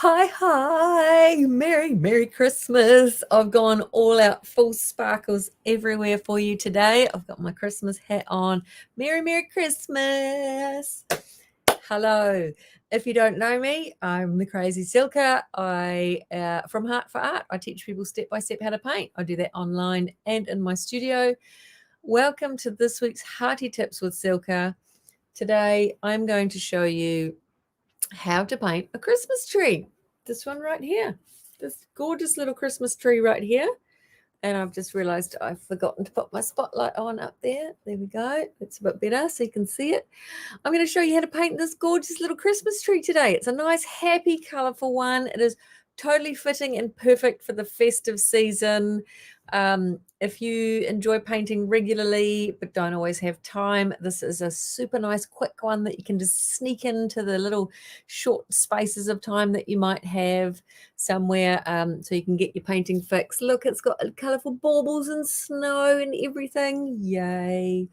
Hi, Merry Christmas. I've gone all out full sparkles everywhere for you today. I've got my Christmas hat on. Merry Christmas. Hello. If you don't know me, I'm the Crazy Silka. From Heart for Art, I teach people step by step how to paint. I do that online and in my studio. Welcome to this week's Hearty Tips with Silka. Today, I'm going to show you how to paint a Christmas tree. This one right here, this gorgeous little Christmas tree right here. And I've just realized I've forgotten to put my spotlight on up there. There we go. It's a bit better so you can see it. I'm going to show you how to paint this gorgeous little Christmas tree today. It's a nice, happy, colorful one. It is totally fitting and perfect for the festive season. If you enjoy painting regularly but don't always have time, this is a super nice quick one that you can just sneak into the little short spaces of time that you might have somewhere, so you can get your painting fix. Look, it's got colorful baubles and snow and everything. Yay.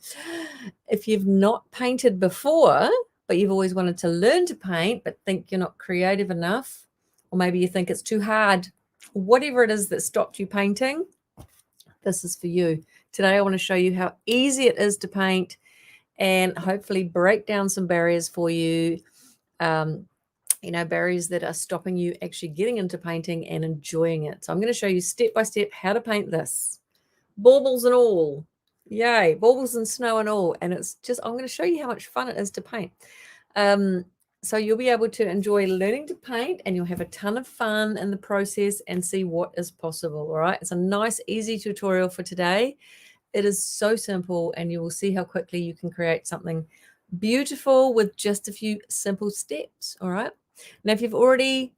If you've not painted before but you've always wanted to learn to paint but think you're not creative enough, or maybe you think it's too hard, whatever it is that stopped you painting, this is for you. Today I want to show you how easy it is to paint and hopefully break down some barriers for you, barriers that are stopping you actually getting into painting and enjoying it. So I'm going to show you step by step how to paint this. Baubles and all. Yay, baubles and snow and all. And it's just, I'm going to show you how much fun it is to paint. So you'll be able to enjoy learning to paint and you'll have a ton of fun in the process and see what is possible. All right. It's a nice, easy tutorial for today. It is so simple and you will see how quickly you can create something beautiful with just a few simple steps. All right. Now, if you've already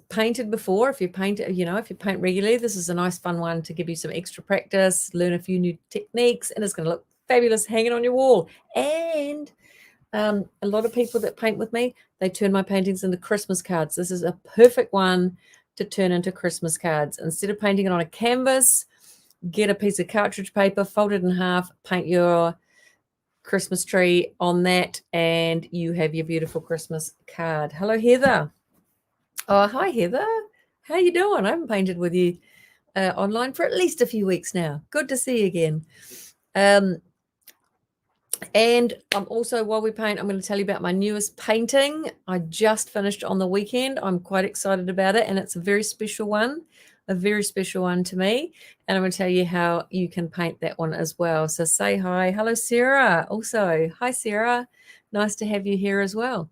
painted before, if you paint regularly, this is a nice fun one to give you some extra practice, learn a few new techniques, and it's going to look fabulous hanging on your wall. And a lot of people that paint with me, they turn my paintings into Christmas cards. This is a perfect one to turn into Christmas cards. Instead of painting it on a canvas, get a piece of cartridge paper, fold it in half, paint your Christmas tree on that, and you have your beautiful Christmas card. Hello, Heather. Oh, hi, Heather. How you doing? I haven't painted with you online for at least a few weeks now. Good to see you again. And I'm also, while we paint, I'm going to tell you about my newest painting. I just finished on the weekend. I'm quite excited about it, and it's a very special one to me. And I'm going to tell you how you can paint that one as well. So say hi. Hello, Sarah. Also, hi, Sarah. Nice to have you here as well.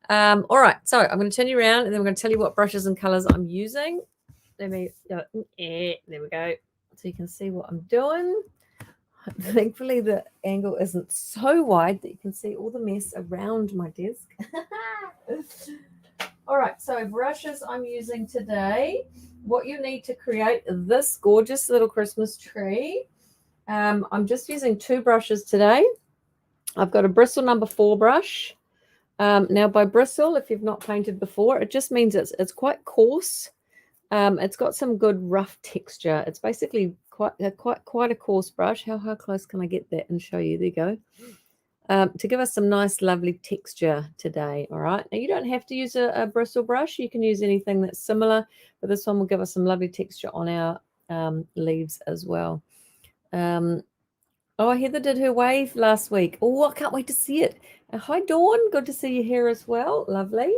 All right, so I'm going to turn you around, and then I'm going to tell you what brushes and colors I'm using. There we go. So you can see what I'm doing. Thankfully, the angle isn't so wide that you can see all the mess around my desk. All right, so brushes I'm using today. What you need to create this gorgeous little Christmas tree. I'm just using 2 brushes today. I've got a bristle number 4 brush. Now, by bristle, if you've not painted before, it just means it's quite coarse. It's got some good rough texture. It's basically quite a coarse brush. How close can I get that and show you? There you go. To give us some nice, lovely texture today. All right. Now, you don't have to use a bristle brush. You can use anything that's similar, but this one will give us some lovely texture on our leaves as well. Oh, Heather did her wave last week. Oh, I can't wait to see it. Hi, Dawn. Good to see you here as well. Lovely.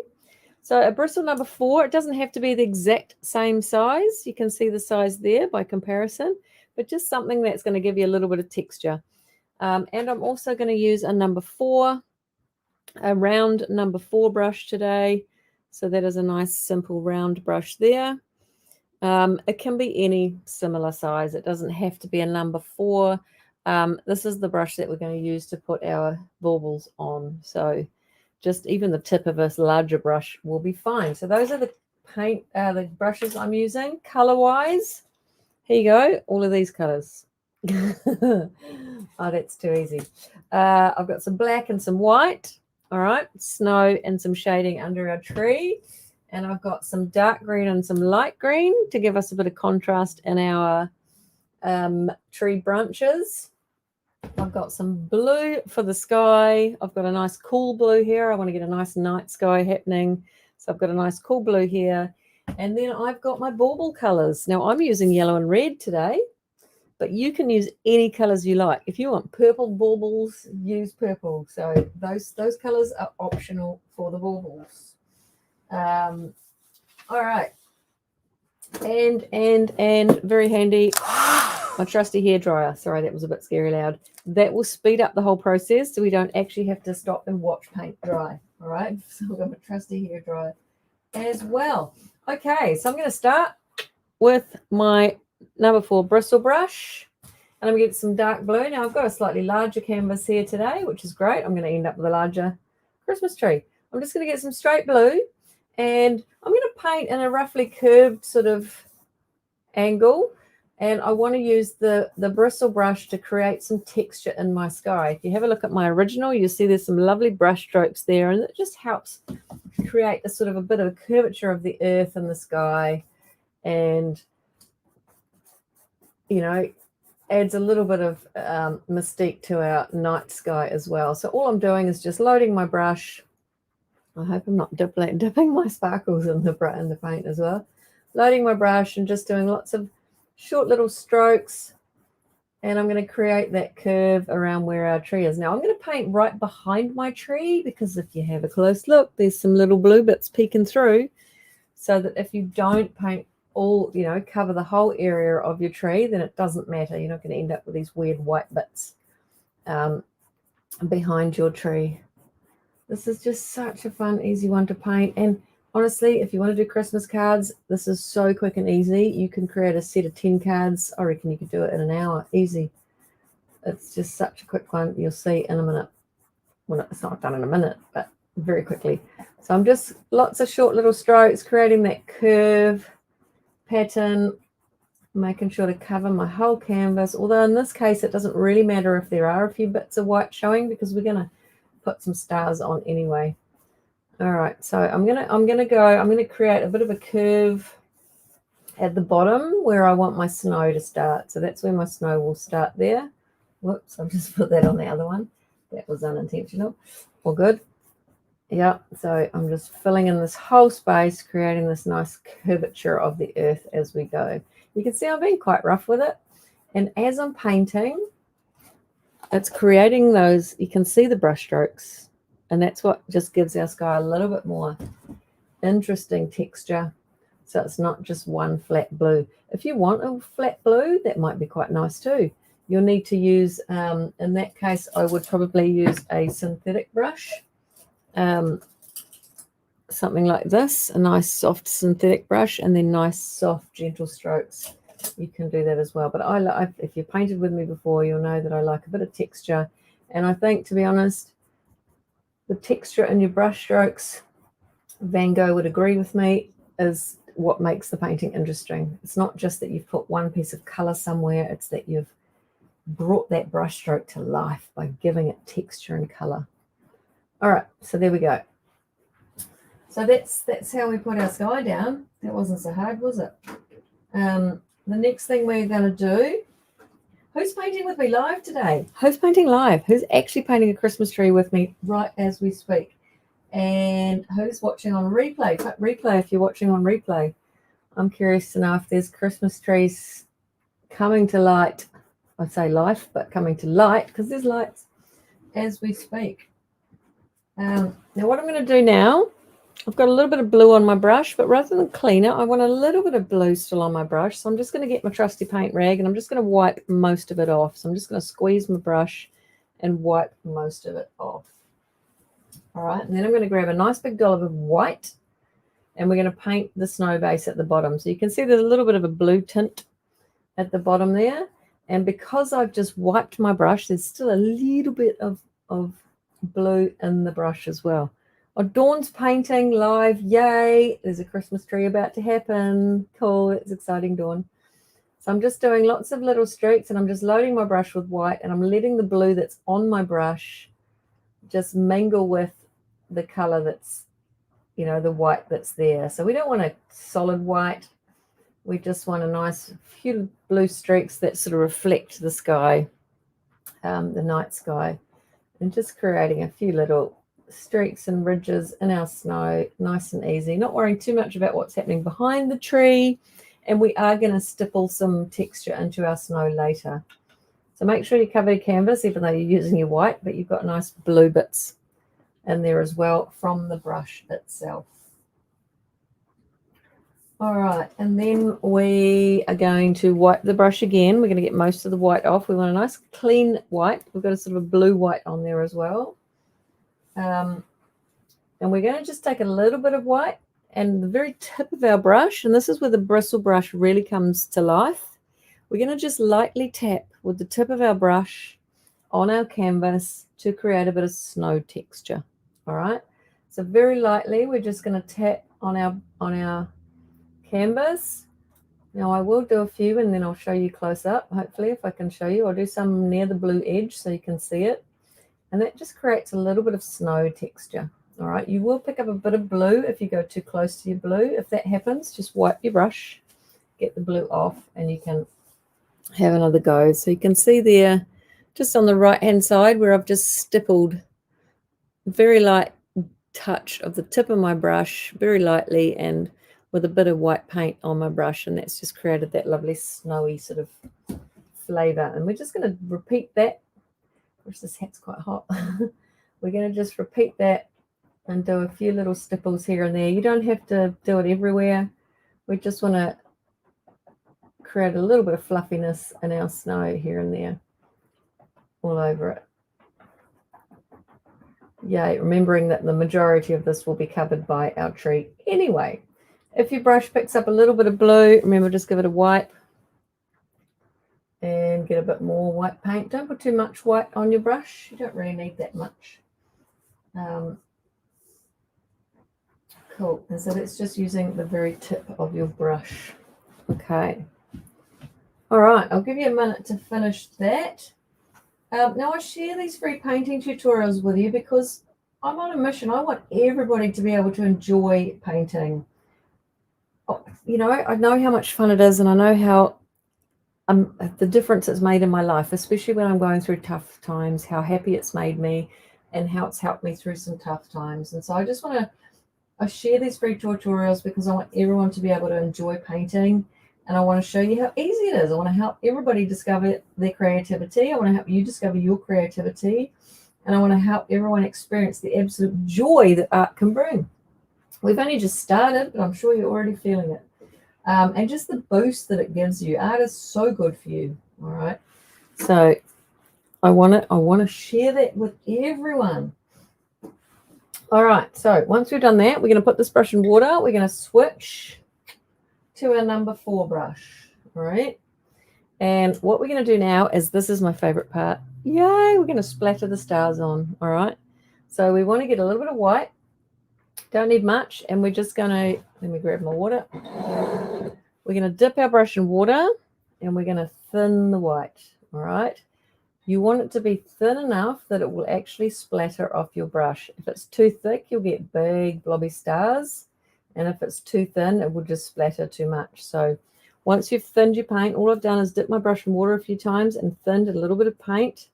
So a bristle number 4, it doesn't have to be the exact same size. You can see the size there by comparison, but just something that's going to give you a little bit of texture. And I'm also going to use a number 4, a round number 4 brush today. So that is a nice, simple round brush there. It can be any similar size. It doesn't have to be a number 4. This is the brush that we're going to use to put our baubles on. So just even the tip of this larger brush will be fine. So those are the brushes I'm using. Color-wise, here you go, all of these colors. Oh, that's too easy. I've got some black and some white. All right, snow and some shading under our tree. And I've got some dark green and some light green to give us a bit of contrast in our tree branches. I've got some blue for the sky. I've got a nice cool blue here. I want to get a nice night sky happening. So I've got a nice cool blue here. And then I've got my bauble colors. Now I'm using yellow and red today, but you can use any colors you like. If you want purple baubles, use purple. So those colors are optional for the baubles. All right. And very handy, my trusty hairdryer. Sorry, that was a bit scary loud. That will speed up the whole process so we don't actually have to stop and watch paint dry. All right, so I've got my trusty hairdryer as well. Okay, so I'm going to start with my number 4 bristle brush, and I'm going to get some dark blue. Now I've got a slightly larger canvas here today, which is great. I'm going to end up with a larger Christmas tree. I'm just going to get some straight blue, and I'm going to paint in a roughly curved sort of angle, and I want to use the bristle brush to create some texture in my sky. If you have a look at my original, you see there's some lovely brush strokes there, and it just helps create a sort of a bit of a curvature of the earth and the sky, and you know, adds a little bit of mystique to our night sky as well. So all I'm doing is just loading my brush. I hope I'm not dipping my sparkles in the paint as well. Loading my brush and just doing lots of short little strokes, and I'm going to create that curve around where our tree is. Now I'm going to paint right behind my tree, because if you have a close look, there's some little blue bits peeking through, so that if you don't paint all, cover the whole area of your tree, then it doesn't matter. You're not going to end up with these weird white bits behind your tree. This is just such a fun, easy one to paint. And honestly, if you want to do Christmas cards, this is so quick and easy. You can create a set of 10 cards. I reckon you could do it in an hour, easy. It's just such a quick one. You'll see in a minute. Well, it's not done in a minute, but very quickly. So I'm just lots of short little strokes, creating that curve pattern, making sure to cover my whole canvas. Although in this case, it doesn't really matter if there are a few bits of white showing, because we're going to put some stars on anyway. All right, so I'm gonna create a bit of a curve at the bottom where I want my snow to start. So that's where my snow will start there. Whoops, I've just put that on the other one. That was unintentional. All good. Yeah, so I'm just filling in this whole space, creating this nice curvature of the earth as we go. You can see I'm being quite rough with it. And as I'm painting, it's creating those, you can see the brush strokes, and that's what just gives our sky a little bit more interesting texture. So it's not just one flat blue. If you want a flat blue, that might be quite nice too. You'll need to use, in that case, I would probably use a synthetic brush. Something like this, a nice soft synthetic brush, and then nice soft gentle strokes. You can do that as well. But if you've painted with me before, you'll know that I like a bit of texture. And I think, to be honest, the texture in your brush strokes, Van Gogh would agree with me, is what makes the painting interesting. It's not just that you've put one piece of color somewhere, it's that you've brought that brush stroke to life by giving it texture and color. All right, so there we go. So that's how we put our sky down. That wasn't so hard, was it? The next thing we're going to do, who's painting with me live today? Who's painting live? Who's actually painting a Christmas tree with me right as we speak? And who's watching on replay? Click replay if you're watching on replay. I'm curious to know if there's Christmas trees coming to light. I'd say life, but coming to light, because there's lights as we speak. Now what I'm going to do now, I've got a little bit of blue on my brush, but rather than clean it, I want a little bit of blue still on my brush. So I'm just going to get my trusty paint rag, and I'm just going to wipe most of it off. So I'm just going to squeeze my brush and wipe most of it off. All right, and then I'm going to grab a nice big dollop of white, and we're going to paint the snow base at the bottom. So you can see there's a little bit of a blue tint at the bottom there. And because I've just wiped my brush, there's still a little bit of blue in the brush as well. Oh, Dawn's painting live. Yay. There's a Christmas tree about to happen. Cool. It's exciting, Dawn. So I'm just doing lots of little streaks, and I'm just loading my brush with white, and I'm letting the blue that's on my brush just mingle with the color that's, the white that's there. So we don't want a solid white. We just want a nice few blue streaks that sort of reflect the sky, the night sky, and just creating a few little streaks and ridges in our snow, nice and easy, not worrying too much about what's happening behind the tree. And we are going to stipple some texture into our snow later. So make sure you cover your canvas, even though you're using your white, but you've got nice blue bits in there as well from the brush itself. All right, and then we are going to wipe the brush again. We're going to get most of the white off. We want a nice clean white. We've got a sort of a blue white on there as well. And we're going to just take a little bit of white and the very tip of our brush, and this is where the bristle brush really comes to life. We're going to just lightly tap with the tip of our brush on our canvas to create a bit of snow texture. All right, so very lightly, we're just going to tap on our canvas. Now I will do a few and then I'll show you close up. Hopefully, if I can show you, I'll do some near the blue edge so you can see it. And that just creates a little bit of snow texture. All right, you will pick up a bit of blue if you go too close to your blue. If that happens, just wipe your brush, get the blue off, and you can have another go. So you can see there, just on the right-hand side where I've just stippled very light touch of the tip of my brush, very lightly, and with a bit of white paint on my brush, and that's just created that lovely snowy sort of flavor. And we're just going to repeat that. Of course, this hat's quite hot. We're going to just repeat that and do a few little stipples here and there. You don't have to do it everywhere. We just want to create a little bit of fluffiness in our snow here and there, all over it. Yay, remembering that the majority of this will be covered by our tree anyway. If your brush picks up a little bit of blue, remember, just give it a wipe and get a bit more white paint. Don't put too much white on your brush. You don't really need that much. Cool. And so that's just using the very tip of your brush. Okay. All right. I'll give you a minute to finish that. Now I share these free painting tutorials with you because I'm on a mission. I want everybody to be able to enjoy painting. You know, I know how much fun it is, and I know how the difference it's made in my life, especially when I'm going through tough times, how happy it's made me and how it's helped me through some tough times. And so I just want to share these free tutorials because I want everyone to be able to enjoy painting, and I want to show you how easy it is. I want to help everybody discover their creativity. I want to help you discover your creativity, and I want to help everyone experience the absolute joy that art can bring. We've only just started, but I'm sure you're already feeling it. And just the boost that it gives you. Art is so good for you. All right. So I want to share that with everyone. All right. So once we've done that, we're going to put this brush in water. We're going to switch to our number 4 brush. All right. And what we're going to do now is, this is my favorite part. Yay. We're going to splatter the stars on. All right. So we want to get a little bit of white. Don't need much. And we're just going to, let me grab my water. We're going to dip our brush in water and we're going to thin the white. All right. You want it to be thin enough that it will actually splatter off your brush. If it's too thick, you'll get big blobby stars. And if it's too thin, it will just splatter too much. So once you've thinned your paint, all I've done is dip my brush in water a few times and thinned a little bit of paint.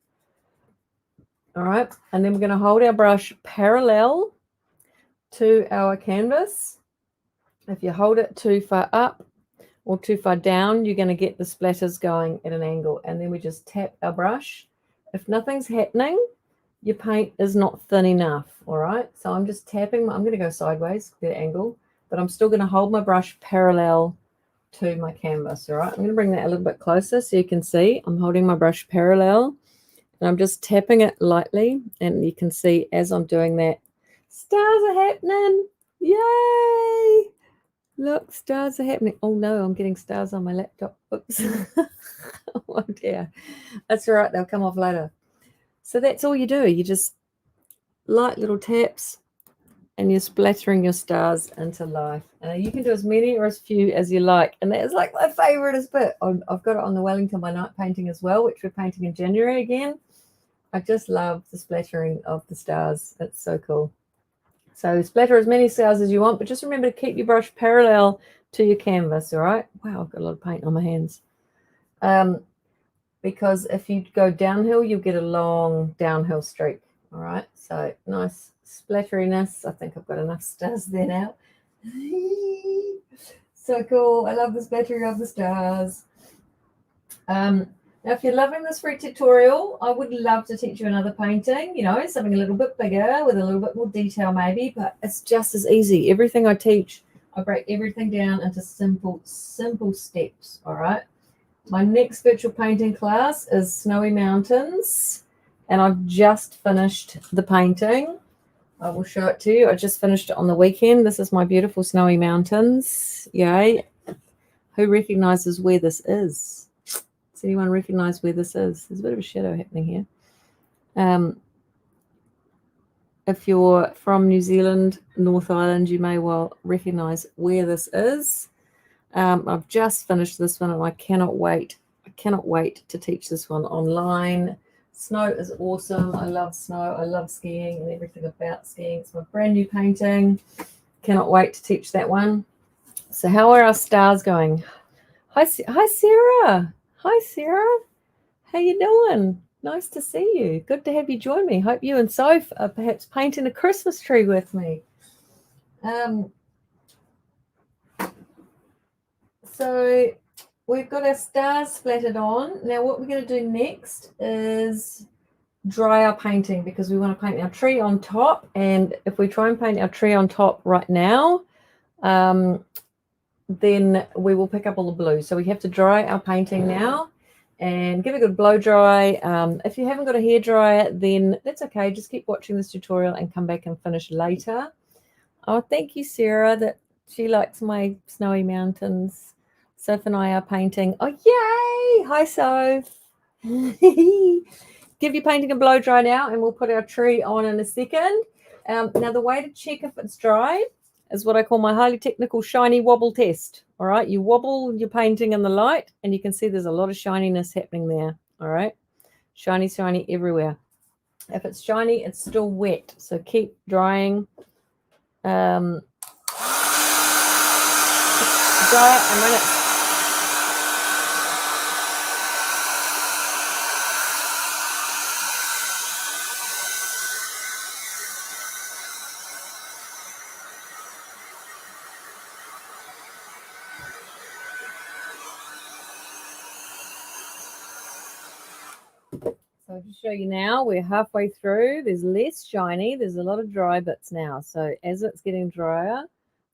All right. And then we're going to hold our brush parallel to our canvas. If you hold it too far up or too far down, you're going to get the splatters going at an angle. And then we just tap our brush. If nothing's happening, your paint is not thin enough. All right. So I'm just tapping. I'm going to go sideways, the angle, but I'm still going to hold my brush parallel to my canvas. All right. I'm going to bring that a little bit closer so you can see I'm holding my brush parallel and I'm just tapping it lightly. And you can see as I'm doing that, stars are happening. Yay. Look, stars are happening. Oh no, I'm getting stars on my laptop. Oops. Oh dear. That's all right. They'll come off later. So that's all you do. You just light little taps and you're splattering your stars into life. And you can do as many or as few as you like. And that is like my favoriteest bit. I've got it on the Wellington by Night painting as well, which we're painting in January again. I just love the splattering of the stars. It's so cool. So splatter as many stars as you want, but just remember to keep your brush parallel to your canvas, all right? Wow, I've got a lot of paint on my hands. Because if you go downhill, you'll get a long downhill streak, all right? So nice splatteriness. I think I've got enough stars there now. So cool. I love the splattery of the stars. Now, if you're loving this free tutorial, I would love to teach you another painting, you know, something a little bit bigger with a little bit more detail maybe, but it's just as easy. Everything I teach, I break everything down into simple steps, all right? My next virtual painting class is Snowy Mountains, and I've just finished the painting. I will show it to you. I just finished it on the weekend. This is my beautiful Snowy Mountains. Yay. Who recognizes where this is? Does anyone recognize where this is? There's a bit of a shadow happening here. If you're from New Zealand, North Island, you may well recognize where this is. I've just finished this one and I cannot wait. I cannot wait to teach this one online. Snow is awesome. I love snow. I love skiing and everything about skiing. It's my brand new painting. Cannot wait to teach that one. So how are our stars going? Hi Sarah. Hi, Sarah. How you doing? Nice to see you. Good to have you join me. Hope you and Soph are perhaps painting a Christmas tree with me. So we've got our stars splattered on. Now what we're going to do next is dry our painting because we want to paint our tree on top. And if we try and paint our tree on top right now, then we will pick up all the blue. So we have to dry our painting now and give it a good blow dry. If you haven't got a hairdryer, then that's okay. Just keep watching this tutorial and come back and finish later. Oh, thank you, Sarah, that she likes my Snowy Mountains. Soph and I are painting. Oh, yay! Hi, Soph. Give your painting a blow dry now and we'll put our tree on in a second. Now, the way to check if it's dry is what I call my highly technical shiny wobble test. All right, you wobble your painting in the light and you can see there's a lot of shininess happening there. All right, shiny everywhere. If it's shiny, it's still wet, so keep drying. Dry it and when it's So to show you now, we're halfway through. There's less shiny. There's a lot of dry bits now. So as it's getting drier,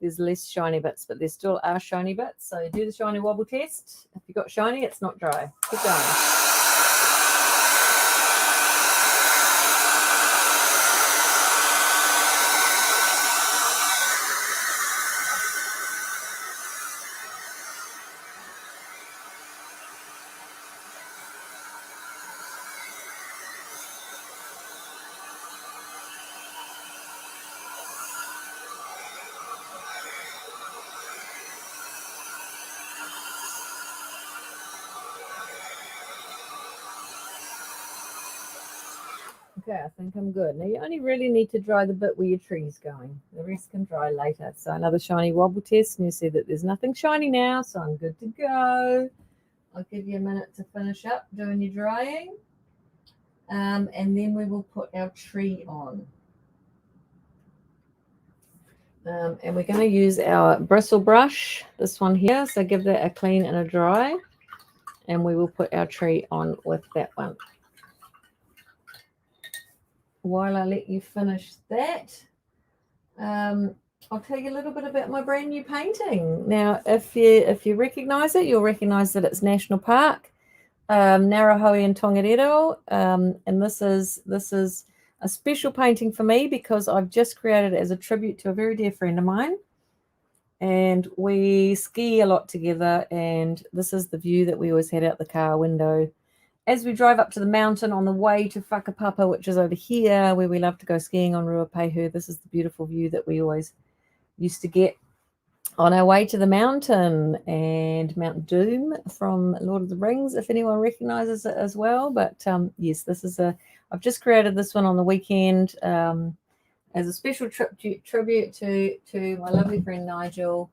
there's less shiny bits, but there still are shiny bits. So do the shiny wobble test. If you've got shiny, it's not dry. Keep going. Okay, I think I'm good. Now you only really need to dry the bit where your tree's going. The rest can dry later. So another shiny wobble test, and you see that there's nothing shiny now, so I'm good to go. I'll give you a minute to finish up doing your drying. And then we will put our tree on. And we're going to use our bristle brush, this one here. So give that a clean and a dry. And we will put our tree on with that one. While I let you finish that, I'll tell you a little bit about my brand new painting. Now, if you recognize it, you'll recognize that it's National Park, Ngārahoe in Tongariro. And this is a special painting for me because I've just created it as a tribute to a very dear friend of mine. And we ski a lot together, and this is the view that we always had out the car window. As we drive up to the mountain on the way to Whakapapa, which is over here, where we love to go skiing on Ruapehu, this is the beautiful view that we always used to get on our way to the mountain. And Mount Doom from Lord of the Rings, if anyone recognizes it as well. But yes, this is I've just created this one on the weekend as a special tribute to my lovely friend Nigel.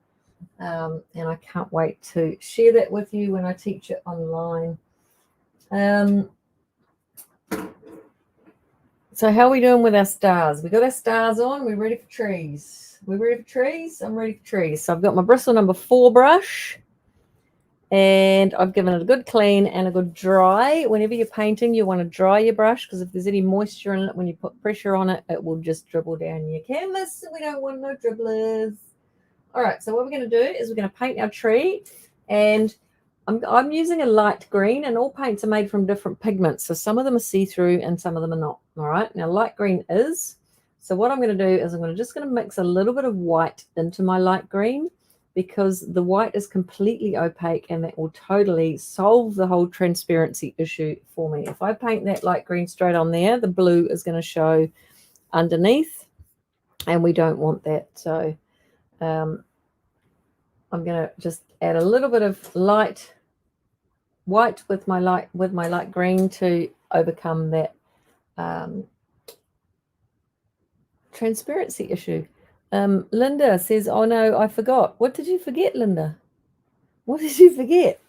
And I can't wait to share that with you when I teach it online. So how are we doing with our stars? We got our stars on. We're ready for trees. We're ready for trees. I'm ready for trees. So I've got my bristle number 4 brush, and I've given it a good clean and a good dry. Whenever you're painting, you want to dry your brush, because if there's any moisture in it, when you put pressure on it, it will just dribble down your canvas. So we don't want no dribblers. All right, so what we're going to do is we're going to paint our tree, and I'm using a light green, and all paints are made from different pigments. So some of them are see-through and some of them are not. All right, now light green is. So what I'm going to do is I'm just going to mix a little bit of white into my light green, because the white is completely opaque, and that will totally solve the whole transparency issue for me. If I paint that light green straight on there, the blue is going to show underneath, and we don't want that. So I'm going to just add a little bit of light white with my light green to overcome that transparency issue. Linda says, "Oh no, I forgot." What did you forget, Linda? What did you forget?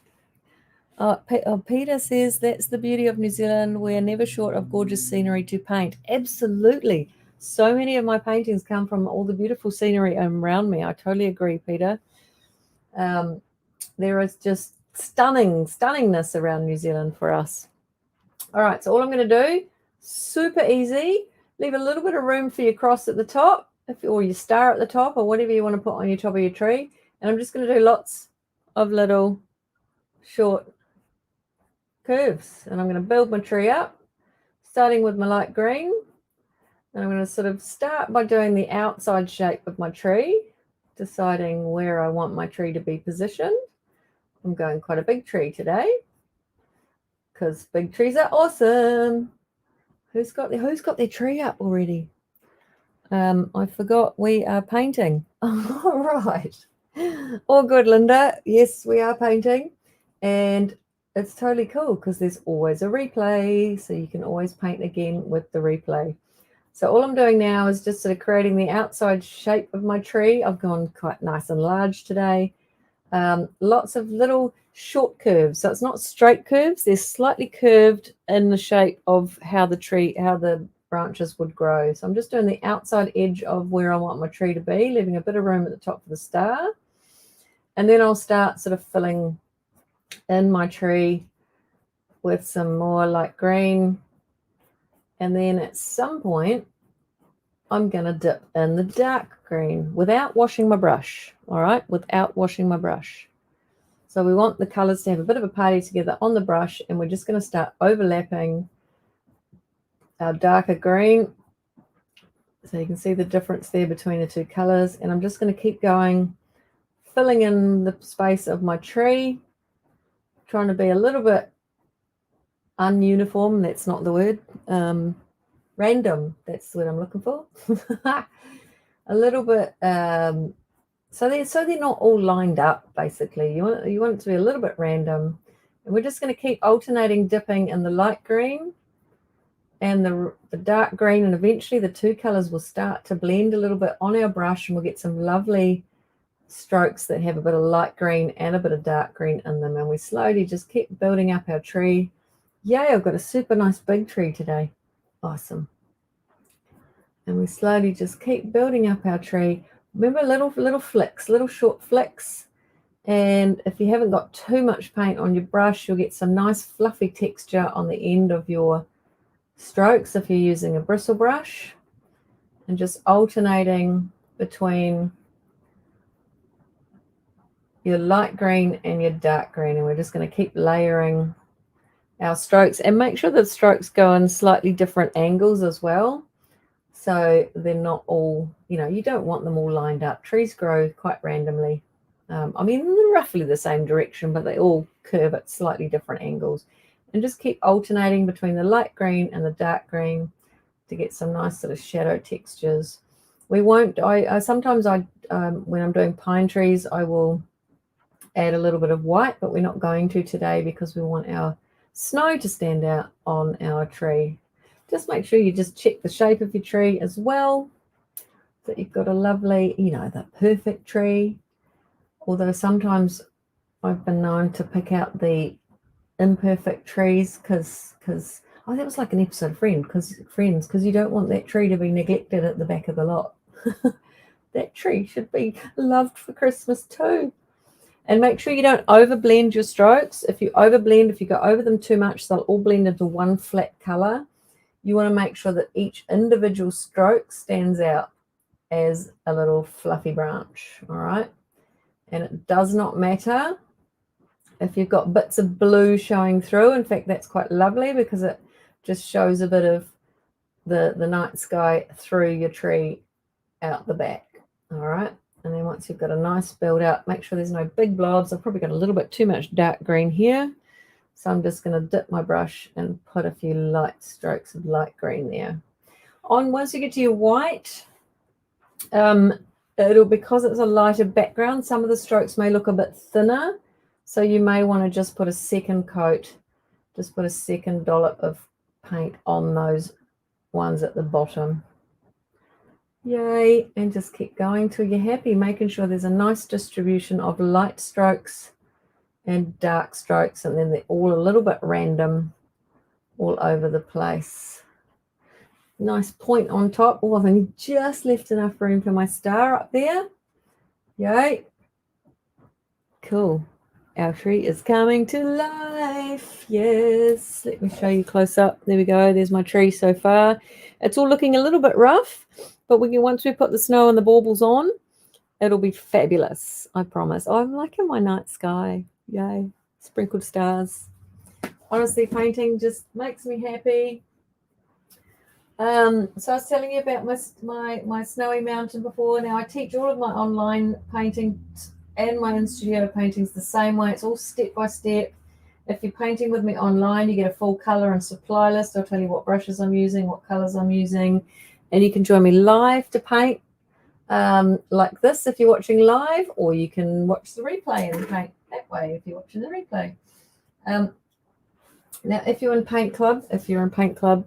Peter says, "That's the beauty of New Zealand. We're never short of gorgeous scenery to paint." Absolutely. So many of my paintings come from all the beautiful scenery around me. I totally agree, Peter. There is just stunningness around New Zealand for us. All right, so all I'm going to do, super easy, leave a little bit of room for your cross at the top, or your star at the top, or whatever you want to put on your top of your tree. And I'm just going to do lots of little short curves. And I'm going to build my tree up, starting with my light green. And I'm going to sort of start by doing the outside shape of my tree, deciding where I want my tree to be positioned. I'm going quite a big tree today, because big trees are awesome. Who's got their tree up already? I forgot we are painting. All right. All good, Linda. Yes, we are painting. And it's totally cool, because there's always a replay. So you can always paint again with the replay. So all I'm doing now is just sort of creating the outside shape of my tree. I've gone quite nice and large today. Lots of little short curves. So it's not straight curves. They're slightly curved in the shape of how the branches would grow. So I'm just doing the outside edge of where I want my tree to be, leaving a bit of room at the top for the star. And then I'll start sort of filling in my tree with some more light green. And then at some point, I'm going to dip in the dark green without washing my brush. All right, without washing my brush. So we want the colors to have a bit of a party together on the brush, and we're just going to start overlapping our darker green. So you can see the difference there between the two colors. And I'm just going to keep going, filling in the space of my tree, trying to be a little bit ununiform. That's not the word. Random. That's the word I'm looking for. A little bit. So they're not all lined up, basically. You want it to be a little bit random. And we're just going to keep alternating, dipping in the light green and the dark green, and eventually the two colors will start to blend a little bit on our brush, and we'll get some lovely strokes that have a bit of light green and a bit of dark green in them. And we slowly just keep building up our tree. Yay, I've got a super nice big tree today. Awesome. And we slowly just keep building up our tree. Remember, little flicks, little short flicks. And if you haven't got too much paint on your brush, you'll get some nice fluffy texture on the end of your strokes if you're using a bristle brush. And just alternating between your light green and your dark green. And we're just going to keep layering our strokes, and make sure the strokes go in slightly different angles as well. So they're not all, you don't want them all lined up. Trees grow quite randomly. I mean, roughly the same direction, but they all curve at slightly different angles. And just keep alternating between the light green and the dark green to get some nice sort of shadow textures. We won't, sometimes when I'm doing pine trees, I will add a little bit of white, but we're not going to today, because we want our snow to stand out on our tree. Just make sure you just check the shape of your tree as well, that you've got a lovely, the perfect tree. Although sometimes I've been known to pick out the imperfect trees, because Oh, that was like an episode of Friends, because you don't want that tree to be neglected at the back of the lot. That tree should be loved for Christmas too. And make sure you don't overblend your strokes. If you overblend, if you go over them too much, they'll all blend into one flat color. You want to make sure that each individual stroke stands out as a little fluffy branch, all right? And it does not matter if you've got bits of blue showing through. In fact, that's quite lovely because it just shows a bit of the night sky through your tree out the back, all right? And then once you've got a nice build out, make sure there's no big blobs. I've probably got a little bit too much dark green here. So I'm just going to dip my brush and put a few light strokes of light green there. Once you get to your white, because it's a lighter background, some of the strokes may look a bit thinner. So you may want to just put a second coat, just put a second dollop of paint on those ones at the bottom. Yay, and just keep going till you're happy, making sure there's a nice distribution of light strokes and dark strokes, and then they're all a little bit random all over the place. Nice point on top. Oh, I've only just left enough room for my star up there. Yay. Cool. Our tree is coming to life. Yes. Let me show you close up. There we go. There's my tree so far. It's all looking a little bit rough, but once we put the snow and the baubles on, it'll be fabulous. I promise. Oh, I'm liking my night sky. Yay. Sprinkled stars. Honestly, painting just makes me happy. So I was telling you about my snowy mountain before. Now I teach all of my online painting and my in-studio paintings the same way. It's all step by step. If you're painting with me online, you get a full color and supply list. I'll tell you what brushes I'm using, what colors I'm using, and you can join me live to paint like this if you're watching live, or you can watch the replay and paint that way if you're watching the replay. Now, if you're in Paint Club,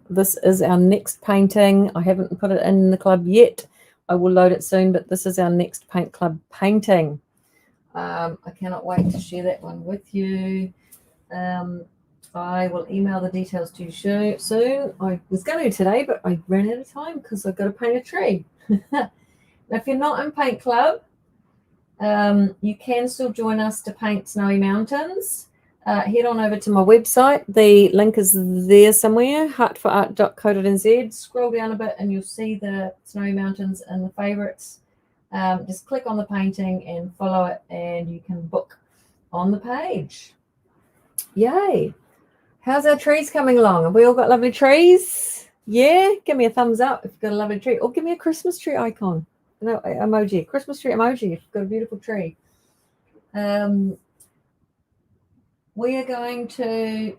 this is our next painting. I haven't put it in the club yet. I will load it soon, but this is our next Paint Club painting. I cannot wait to share that one with you. I will email the details to you soon. I was going to today, but I ran out of time because I've got to paint a tree. Now, if you're not in Paint Club, you can still join us to paint snowy mountains. Head on over to my website. The link is there somewhere, heartforart.co.nz. Scroll down a bit and you'll see the snowy mountains and the favorites. Just click on the painting and follow it, and you can book on the page. Yay. How's our trees coming along? Have we all got lovely trees? Yeah, give me a thumbs up if you've got a lovely tree, or give me a Christmas tree icon. No, emoji, Christmas tree emoji if you've got a beautiful tree. We are going to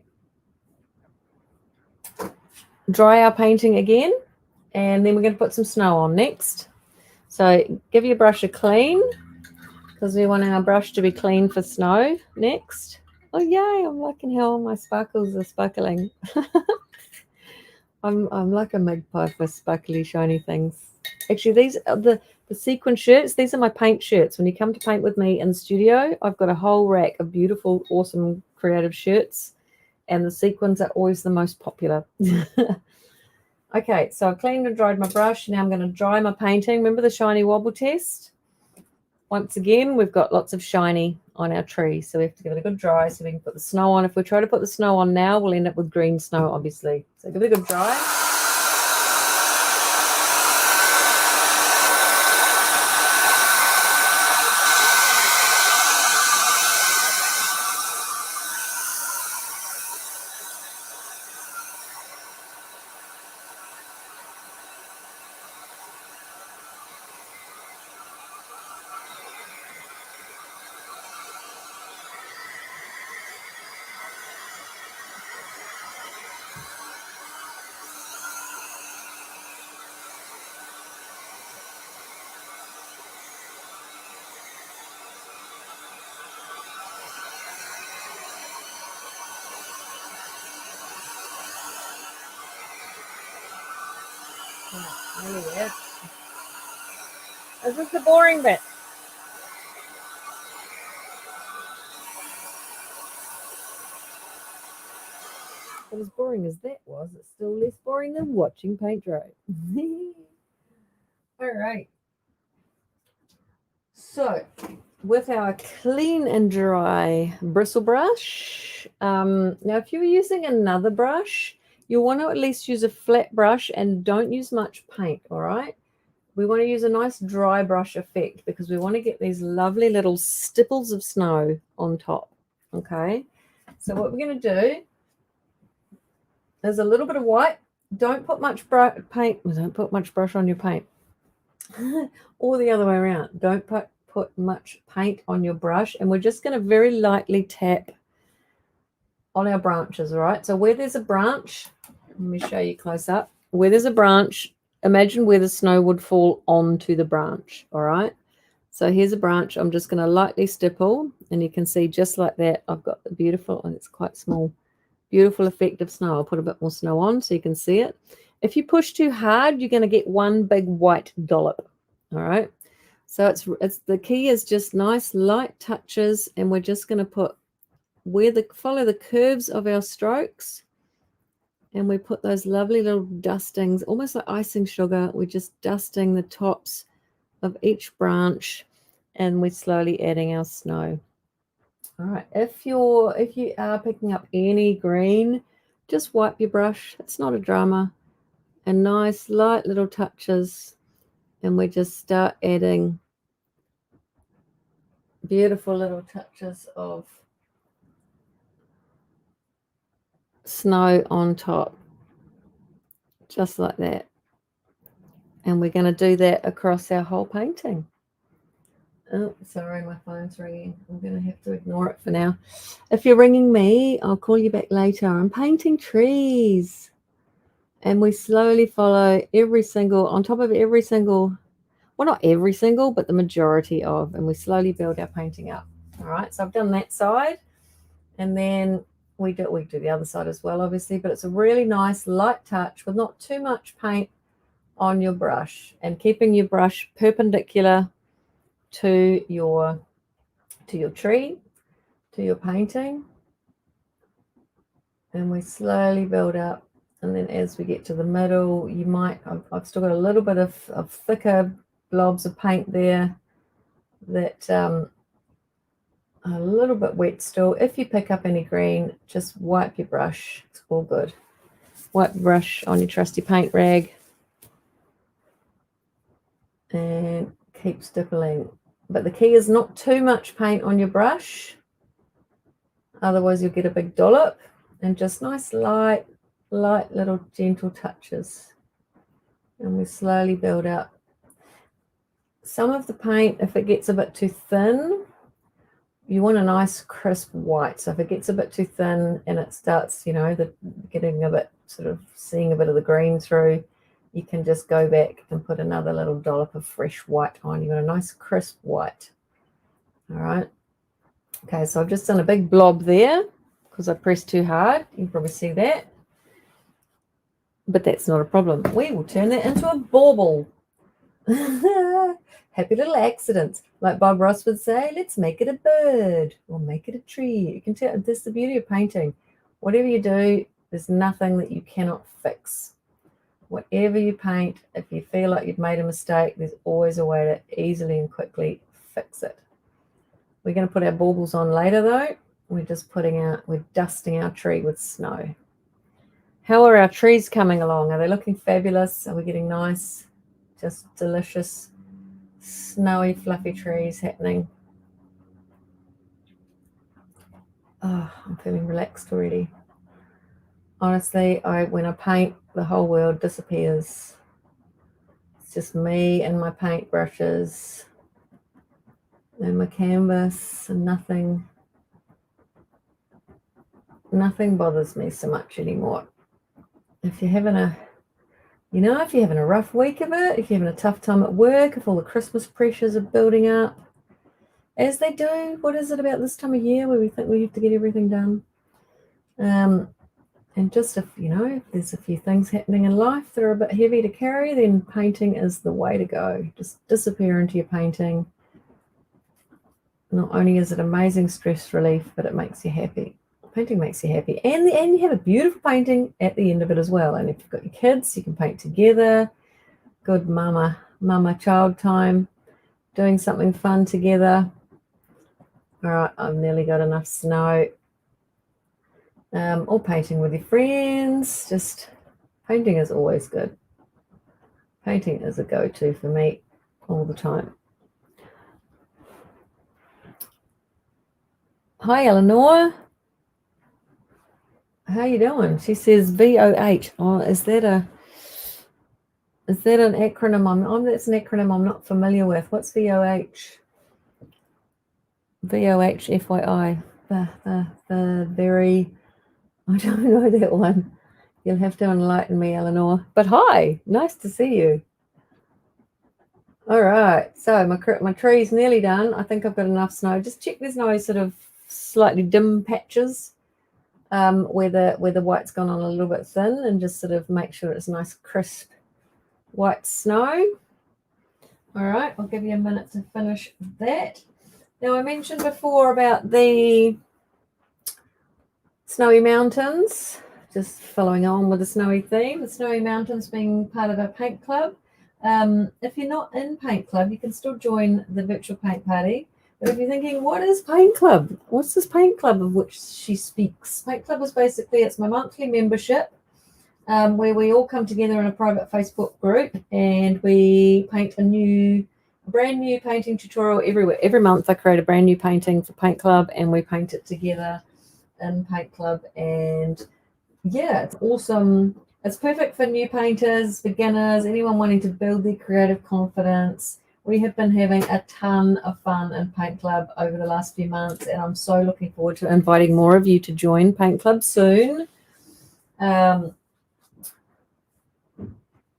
dry our painting again, and then we're going to put some snow on next. So give your brush a clean, because we want our brush to be clean for snow next. Oh yay, I'm liking how my sparkles are sparkling. I'm like a magpie for sparkly shiny things. Actually, these are the sequin shirts. These are my paint shirts. When you come to paint with me in the studio, I've got a whole rack of beautiful, awesome, creative shirts, and the sequins are always the most popular. Okay, so I've cleaned and dried my brush. Now I'm going to dry my painting. Remember the shiny wobble test? Once again, we've got lots of shiny on our tree, so we have to give it a good dry so we can put the snow on. If we try to put the snow on now, we'll end up with green snow, obviously. So give it a good dry. Yeah. This is the boring bit. But as boring as that was, it's still less boring than watching paint dry. All right. So with our clean and dry bristle brush, now if you're using another brush, you'll want to at least use a flat brush and don't use much paint, all right? We want to use a nice dry brush effect because we want to get these lovely little stipples of snow on top, okay? So what we're going to do is a little bit of white. Don't put much paint. Don't put much brush on your paint. Or the other way around. Don't put much paint on your brush, and we're just going to very lightly tap on our branches, all right? So where there's a branch, let me show you close up. Where there's a branch, imagine where the snow would fall onto the branch, all right? So here's a branch. I'm just going to lightly stipple, and you can see just like that, I've got the beautiful, and it's quite small, beautiful effect of snow. I'll put a bit more snow on so you can see it. If you push too hard, you're going to get one big white dollop, all right? So it's the key is just nice light touches, and we're just going to put follow the curves of our strokes, and we put those lovely little dustings, almost like icing sugar. We're just dusting the tops of each branch, and we're slowly adding our snow. All right, if you are picking up any green, just wipe your brush. It's not a drama. And nice light little touches, and we just start adding beautiful little touches of snow on top, just like that. And we're going to do that across our whole painting. Oh, sorry, my phone's ringing. I'm going to have to ignore it for now. If you're ringing me, I'll call you back later. I'm painting trees. And we slowly follow on top of every single, well, not every single, but the majority of, and we slowly build our painting up. All right, so I've done that side, and then we do the other side as well, obviously, but it's a really nice light touch with not too much paint on your brush, and keeping your brush perpendicular to your tree, to your painting. And we slowly build up, and then as we get to the middle, you might, I've still got a little bit of thicker blobs of paint there that a little bit wet still. If you pick up any green, just wipe your brush. It's all good. Wipe the brush on your trusty paint rag and keep stippling. But the key is not too much paint on your brush, otherwise you'll get a big dollop, and just nice light little gentle touches. And we slowly build up. Some of the paint, if it gets a bit too thin, you want a nice crisp white. So if it gets a bit too thin and it starts, getting a bit, sort of seeing a bit of the green through, you can just go back and put another little dollop of fresh white on. You want a nice crisp white. All right. Okay, so I've just done a big blob there because I pressed too hard. You can probably see that. But that's not a problem. We will turn that into a bauble. Happy little accidents. Like Bob Ross would say, let's make it a bird or make it a tree. You can tell, this is the beauty of painting. Whatever you do, there's nothing that you cannot fix. Whatever you paint, if you feel like you've made a mistake, there's always a way to easily and quickly fix it. We're going to put our baubles on later though. We're dusting our tree with snow. How are our trees coming along? Are they looking fabulous? Are we getting nice, just delicious, snowy, fluffy trees happening? Oh, I'm feeling relaxed already. Honestly, when I paint, the whole world disappears. It's just me and my paint brushes and my canvas, and nothing bothers me so much anymore. If you're having a rough week of it, if you're having a tough time at work, if all the Christmas pressures are building up, as they do, what is it about this time of year where we think we have to get everything done? And just if there's a few things happening in life that are a bit heavy to carry, then painting is the way to go. Just disappear into your painting. Not only is it amazing stress relief, but it makes you happy. Painting makes you happy. And you have a beautiful painting at the end of it as well. And if you've got your kids, you can paint together. Good mama-child time. Doing something fun together. All right, I've nearly got enough snow. Or painting with your friends. Just painting is always good. Painting is a go-to for me all the time. Hi, Eleanor. How you doing? She says VOH. Oh, is that an acronym? That's an acronym I'm not familiar with. What's VOH? VOH, FYI. The very, I don't know that one. You'll have to enlighten me, Eleanor. But hi, nice to see you. All right, so my tree's nearly done. I think I've got enough snow. Just check there's no sort of slightly dim patches. Where the white's gone on a little bit thin, and just sort of make sure it's nice crisp white snow. All right, I'll give you a minute to finish that. Now, I mentioned before about the snowy mountains, just following on with the snowy theme, the snowy mountains being part of our paint club. If you're not in paint club, you can still join the virtual paint party. But if you're thinking, what is Paint Club? What's this Paint Club of which she speaks? Paint Club is basically, it's my monthly membership where we all come together in a private Facebook group and we paint a brand new painting tutorial everywhere. Every month I create a brand new painting for Paint Club and we paint it together in Paint Club. And yeah, it's awesome. It's perfect for new painters, beginners, anyone wanting to build their creative confidence. We have been having a ton of fun in Paint Club over the last few months, and I'm so looking forward to inviting more of you to join Paint Club soon. Paint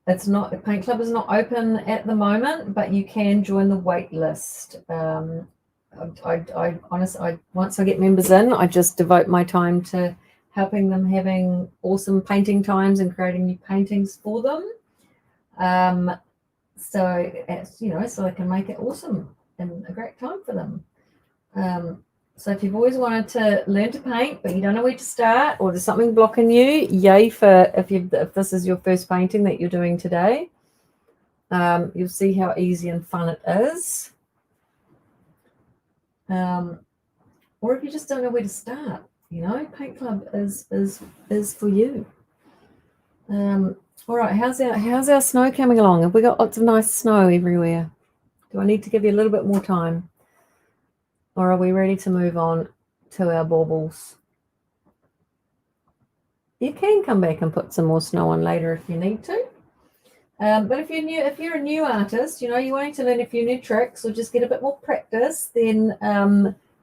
Club is not open at the moment, but you can join the wait list. I honestly, once I get members in, I just devote my time to helping them having awesome painting times and creating new paintings for them. So they can make it awesome and a great time for them. So if you've always wanted to learn to paint, but you don't know where to start, or there's something blocking you, yay for if this is your first painting that you're doing today. You'll see how easy and fun it is. Or if you just don't know where to start, Paint Club is for you. All right, how's our snow coming along? Have we got lots of nice snow everywhere? Do I need to give you a little bit more time? Or are we ready to move on to our baubles? You can come back and put some more snow on later if you need to. But if you're a new artist, you're wanting to learn a few new tricks or just get a bit more practice, then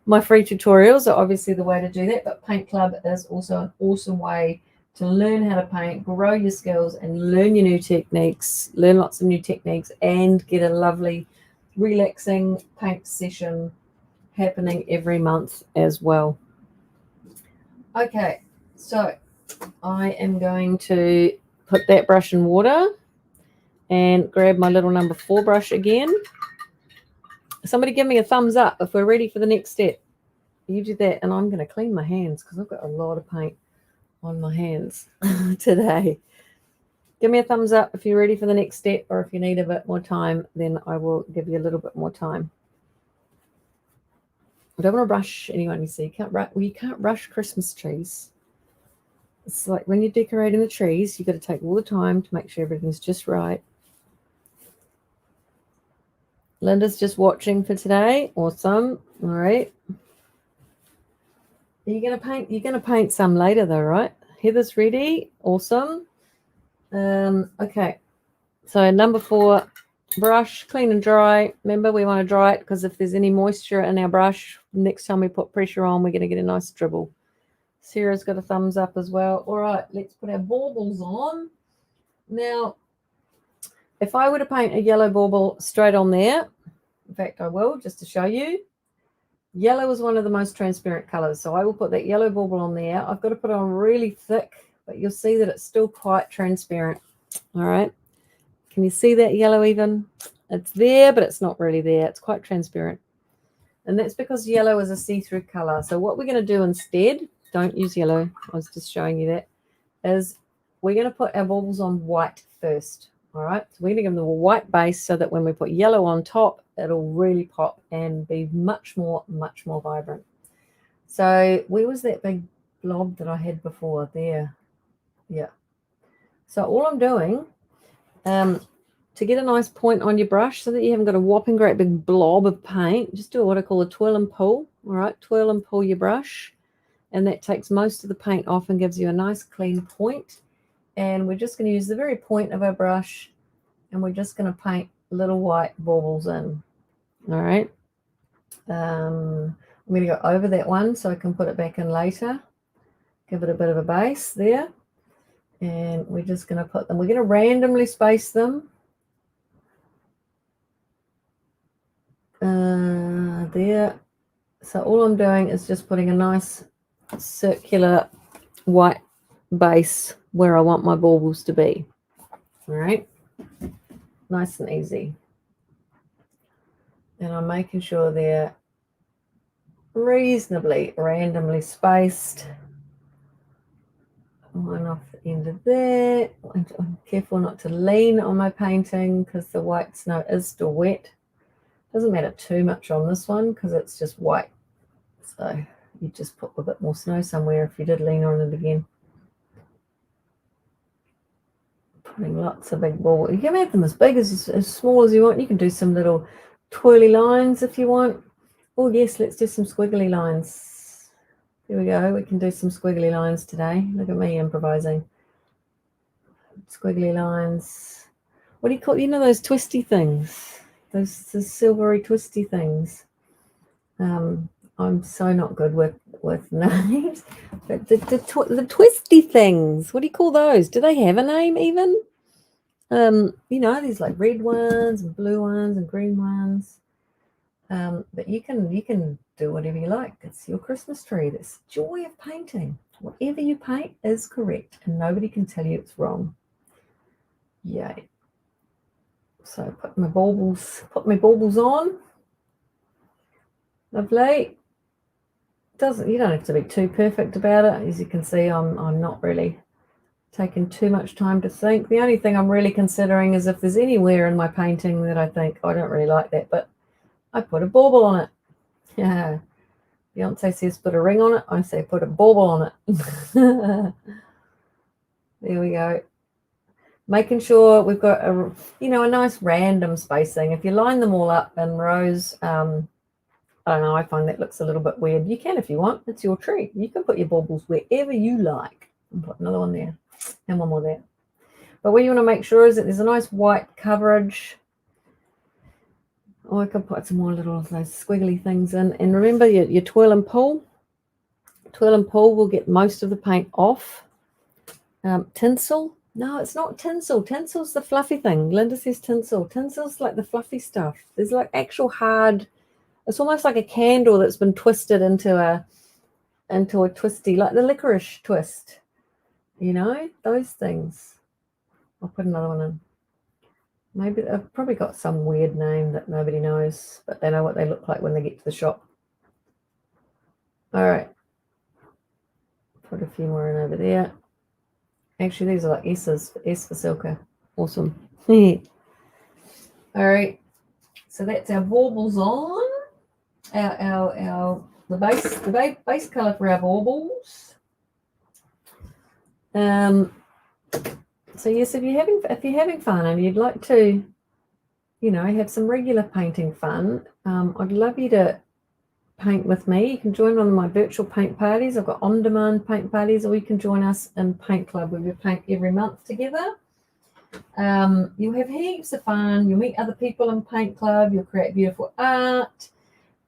my free tutorials are obviously the way to do that. But Paint Club is also an awesome way to learn how to paint, grow your skills, and learn your new techniques, learn lots of new techniques, and get a lovely, relaxing paint session happening every month as well. Okay, so I am going to put that brush in water and grab my little number 4 brush again. Somebody give me a thumbs up if we're ready for the next step. You do that, and I'm going to clean my hands because I've got a lot of paint on my hands today. Give me a thumbs up if you're ready for the next step, or if you need a bit more time, then I will give you a little bit more time. I don't want to rush anyone. You can't rush Christmas trees. It's like when you're decorating the trees, you've got to take all the time to make sure everything's just right. Linda's just watching for today. Awesome. All right. You're gonna paint some later though, right? Heather's ready. Awesome. Okay. So number 4, brush, clean and dry. Remember, we want to dry it because if there's any moisture in our brush, next time we put pressure on, we're going to get a nice dribble. Sarah's got a thumbs up as well. All right, let's put our baubles on. Now, if I were to paint a yellow bauble straight on there, in fact, I will, just to show you. Yellow is one of the most transparent colors, so I will put that yellow bauble on there. I've got to put it on really thick, but you'll see that it's still quite transparent. All right. Can you see that yellow even? It's there, but it's not really there. It's quite transparent. And that's because yellow is a see-through color. So what we're going to do instead, don't use yellow, I was just showing you that, is we're going to put our baubles on white first. All right, so we're going to give them a white base so that when we put yellow on top, it'll really pop and be much more vibrant. So where was that big blob that I had before? There. Yeah. So all I'm doing, to get a nice point on your brush so that you haven't got a whopping great big blob of paint, just do what I call a twirl and pull. All right, twirl and pull your brush, and that takes most of the paint off and gives you a nice clean point. And we're just going to use the very point of our brush, and we're just going to paint little white baubles in. All right. I'm going to go over that one so I can put it back in later. Give it a bit of a base there. And we're just going to put them, we're going to randomly space them. There. So all I'm doing is just putting a nice circular white base where I want my baubles to be. All right. Nice and easy. And I'm making sure they're reasonably randomly spaced. One off the end of that. I'm careful not to lean on my painting because the white snow is still wet. Doesn't matter too much on this one because it's just white. So you just put a bit more snow somewhere if you did lean on it again. Putting lots of big baubles. You can make them as big as small as you want. You can do some little twirly lines if you want. Oh yes, let's do some squiggly lines. Here we go. We can do some squiggly lines today. Look at me improvising. Squiggly lines. What do you call, you know, those twisty things? Those silvery twisty things. I'm so not good with names. But the twisty things. What do you call those? Do they have a name even? You know, there's like red ones and blue ones and green ones. But you can do whatever you like. It's your Christmas tree. That's the joy of painting. Whatever you paint is correct, and nobody can tell you it's wrong. Yay. So put my baubles on. Lovely. You don't have to be too perfect about it. As you can see, I'm not really taking too much time to think. The only thing I'm really considering is if there's anywhere in my painting that I think I don't really like that, but I put a bauble on it. Yeah. Beyonce says put a ring on it. I say put a bauble on it. There we go. Making sure we've got a nice random spacing. If you line them all up in rows, I don't know, I find that looks a little bit weird. You can if you want. It's your tree. You can put your baubles wherever you like. And put another one there and one more there. But what you want to make sure is that there's a nice white coverage. Or I can put some more little of those squiggly things in. And remember your twirl and pull. Twirl and pull will get most of the paint off. Tinsel. No, it's not tinsel. Tinsel's the fluffy thing. Linda says tinsel. Tinsel's like the fluffy stuff. There's like actual hard, it's almost like a candle that's been twisted into a twisty, like the licorice twist. You know, those things. I'll put another one in. Maybe I've probably got some weird name that nobody knows, but they know what they look like when they get to the shop. All right. Put a few more in over there. Actually, these are like S's. S for Silka. Awesome. All right. So that's our baubles on. The base color for our baubles. So yes, if you're having fun and you'd like to, have some regular painting fun, I'd love you to paint with me. You can join one of my virtual paint parties. I've got on-demand paint parties, or you can join us in Paint Club where we paint every month together. You'll have heaps of fun. You'll meet other people in Paint Club. You'll create beautiful art.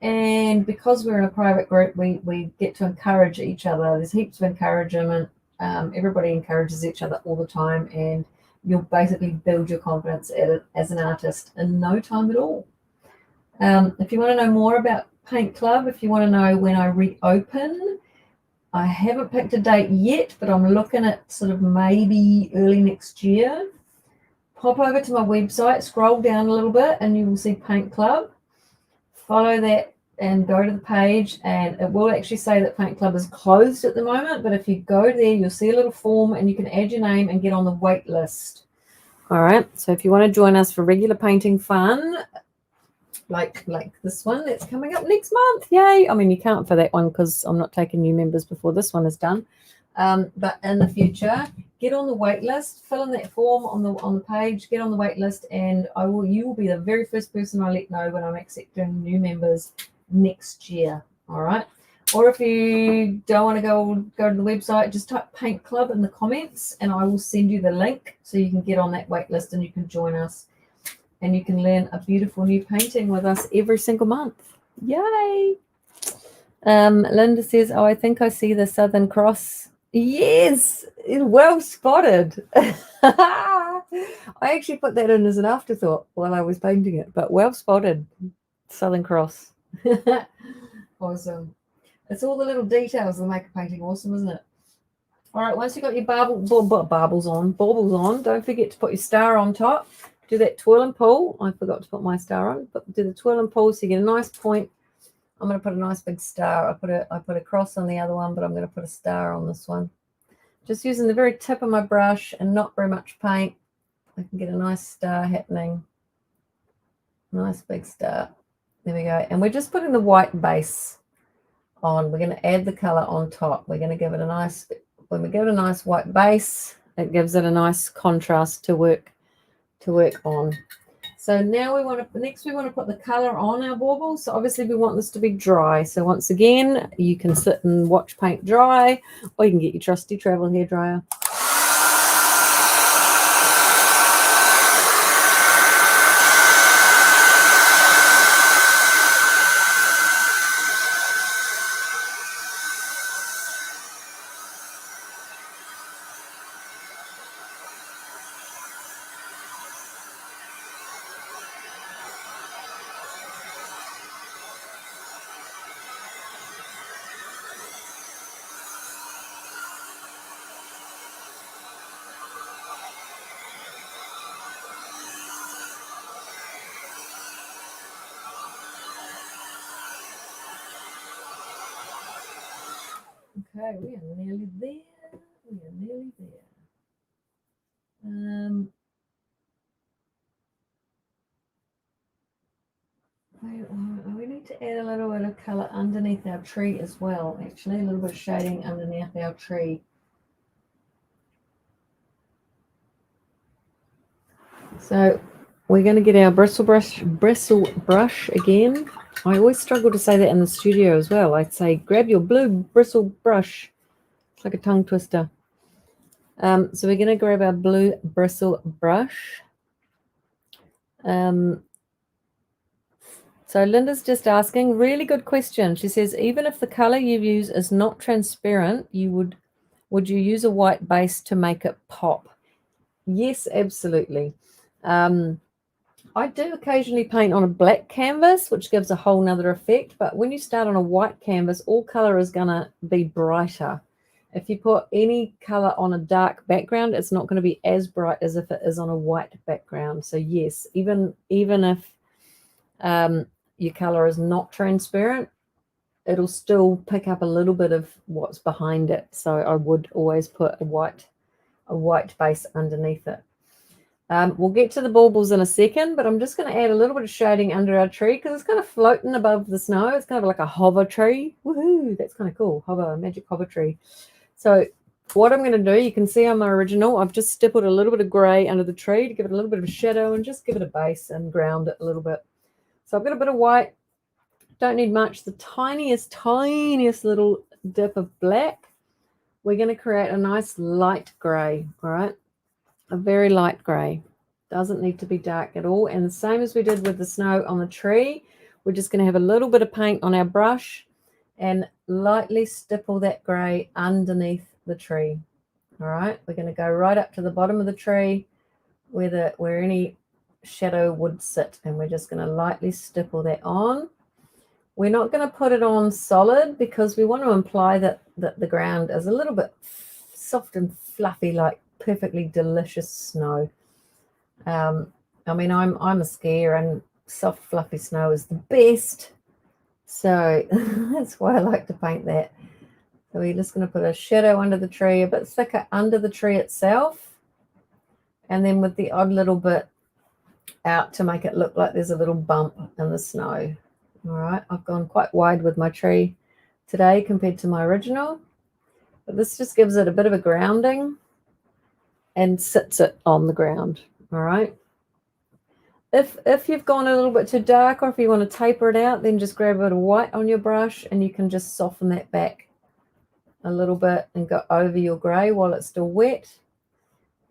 And because we're in a private group, we get to encourage each other. There's heaps of encouragement. Everybody encourages each other all the time, and you'll basically build your confidence at it as an artist in no time at all. If you want to know more about Paint Club, if you want to know when I reopen, I haven't picked a date yet, but I'm looking at sort of maybe early next year. Pop over to my website, scroll down a little bit, and you will see Paint Club. Follow that and go to the page, and it will actually say that Paint Club is closed at the moment, but if you go there, you'll see a little form and you can add your name and get on the wait list. All right, so if you want to join us for regular painting fun, like this one that's coming up next month, yay. I mean, you can't for that one because I'm not taking new members before this one is done, but in the future, get on the wait list, fill in that form on the page, get on the wait list, and you will be the very first person I let know when I'm accepting new members next year. All right, or if you don't want to go to the website, just type Paint Club in the comments and I will send you the link so you can get on that wait list and you can join us and you can learn a beautiful new painting with us every single month. Yay. Linda says, oh, I think I see the Southern Cross. Yes, well spotted. I actually put that in as an afterthought while I was painting it, but well spotted. Southern Cross. Awesome. It's all the little details that make a painting awesome, isn't it? All right, once you've got your baubles on, don't forget to put your star on top. Do that twirl and pull. I forgot to put my star on, but do the twirl and pull so you get a nice point. I'm going to put a nice big star. I put a cross on the other one, but I'm going to put a star on this one. Just using the very tip of my brush and not very much paint, I can get a nice star happening. Nice big star. There we go. And we're just putting the white base on. We're going to add the color on top. We're going to give it a nice, when we give it a nice white base, it gives it a nice contrast to work on. So now we want to put the color on our baubles. So obviously we want this to be dry. So once again, you can sit and watch paint dry, or you can get your trusty travel hairdryer. Okay, we are nearly there. We need to add a little bit of color underneath our tree as well. Actually, a little bit of shading underneath our tree. So we're going to get our bristle brush again. I always struggle to say that in the studio as well. I'd say grab your blue bristle brush. It's like a tongue twister. So we're going to grab our blue bristle brush. So Linda's just asking, really good question. She says, even if the color you use is not transparent, would you use a white base to make it pop? Yes, absolutely. I do occasionally paint on a black canvas, which gives a whole nother effect. But when you start on a white canvas, all color is going to be brighter. If you put any color on a dark background, it's not going to be as bright as if it is on a white background. So yes, even if your color is not transparent, it'll still pick up a little bit of what's behind it. So I would always put a white base underneath it. We'll get to the baubles in a second, but I'm just going to add a little bit of shading under our tree because it's kind of floating above the snow. It's kind of like a hover tree. Woohoo! That's kind of cool. Magic hover tree. So what I'm going to do, you can see on my original, I've just stippled a little bit of grey under the tree to give it a little bit of shadow and just give it a base and ground it a little bit. So I've got a bit of white. Don't need much. The tiniest little dip of black. We're going to create a nice light grey, all right? A very light grey. Doesn't need to be dark at all. And the same as we did with the snow on the tree, we're just going to have a little bit of paint on our brush and lightly stipple that grey underneath the tree. All right, we're going to go right up to the bottom of the tree where any shadow would sit, and we're just going to lightly stipple that on. We're not going to put it on solid because we want to imply that the ground is a little bit soft and fluffy, like perfectly delicious snow. I mean, I'm a skier, and soft fluffy snow is the best, So that's why I like to paint that. So we're just going to put a shadow under the tree, a bit thicker under the tree itself, and then with the odd little bit out to make it look like there's a little bump in the snow. All right, I've gone quite wide with my tree today compared to my original, but this just gives it a bit of a grounding and sits it on the ground. All right. If you've gone a little bit too dark, or if you want to taper it out, then just grab a bit of white on your brush and you can just soften that back a little bit and go over your grey while it's still wet.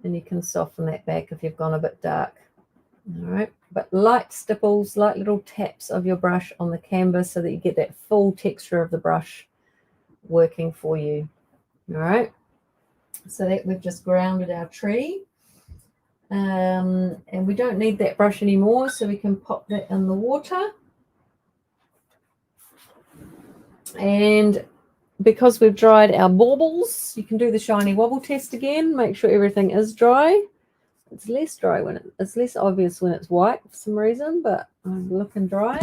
And you can soften that back if you've gone a bit dark. All right, but light stipples, light little taps of your brush on the canvas so that you get that full texture of the brush working for you. All right, so that we've just grounded our tree. And we don't need that brush anymore, so we can pop that in the water. And because we've dried our baubles, you can do the shiny wobble test again. Make sure everything is dry. It's less dry when it's less obvious when it's white for some reason, but I'm looking dry.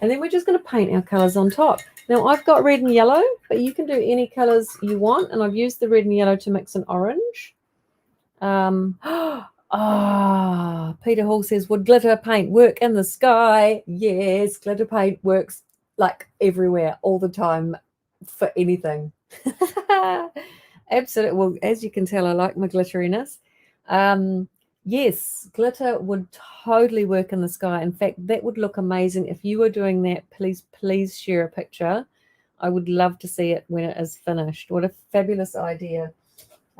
And then we're just going to paint our colours on top. Now I've got red and yellow, but you can do any colours you want, and I've used the red and yellow to mix an orange. Peter Hall says, would glitter paint work in the sky? Yes, glitter paint works like everywhere, all the time, for anything. Absolutely. Well, as you can tell, I like my glitteriness. Yes, glitter would totally work in the sky. In fact, that would look amazing. If you were doing that, please share a picture. I would love to see it when it is finished. What a fabulous idea.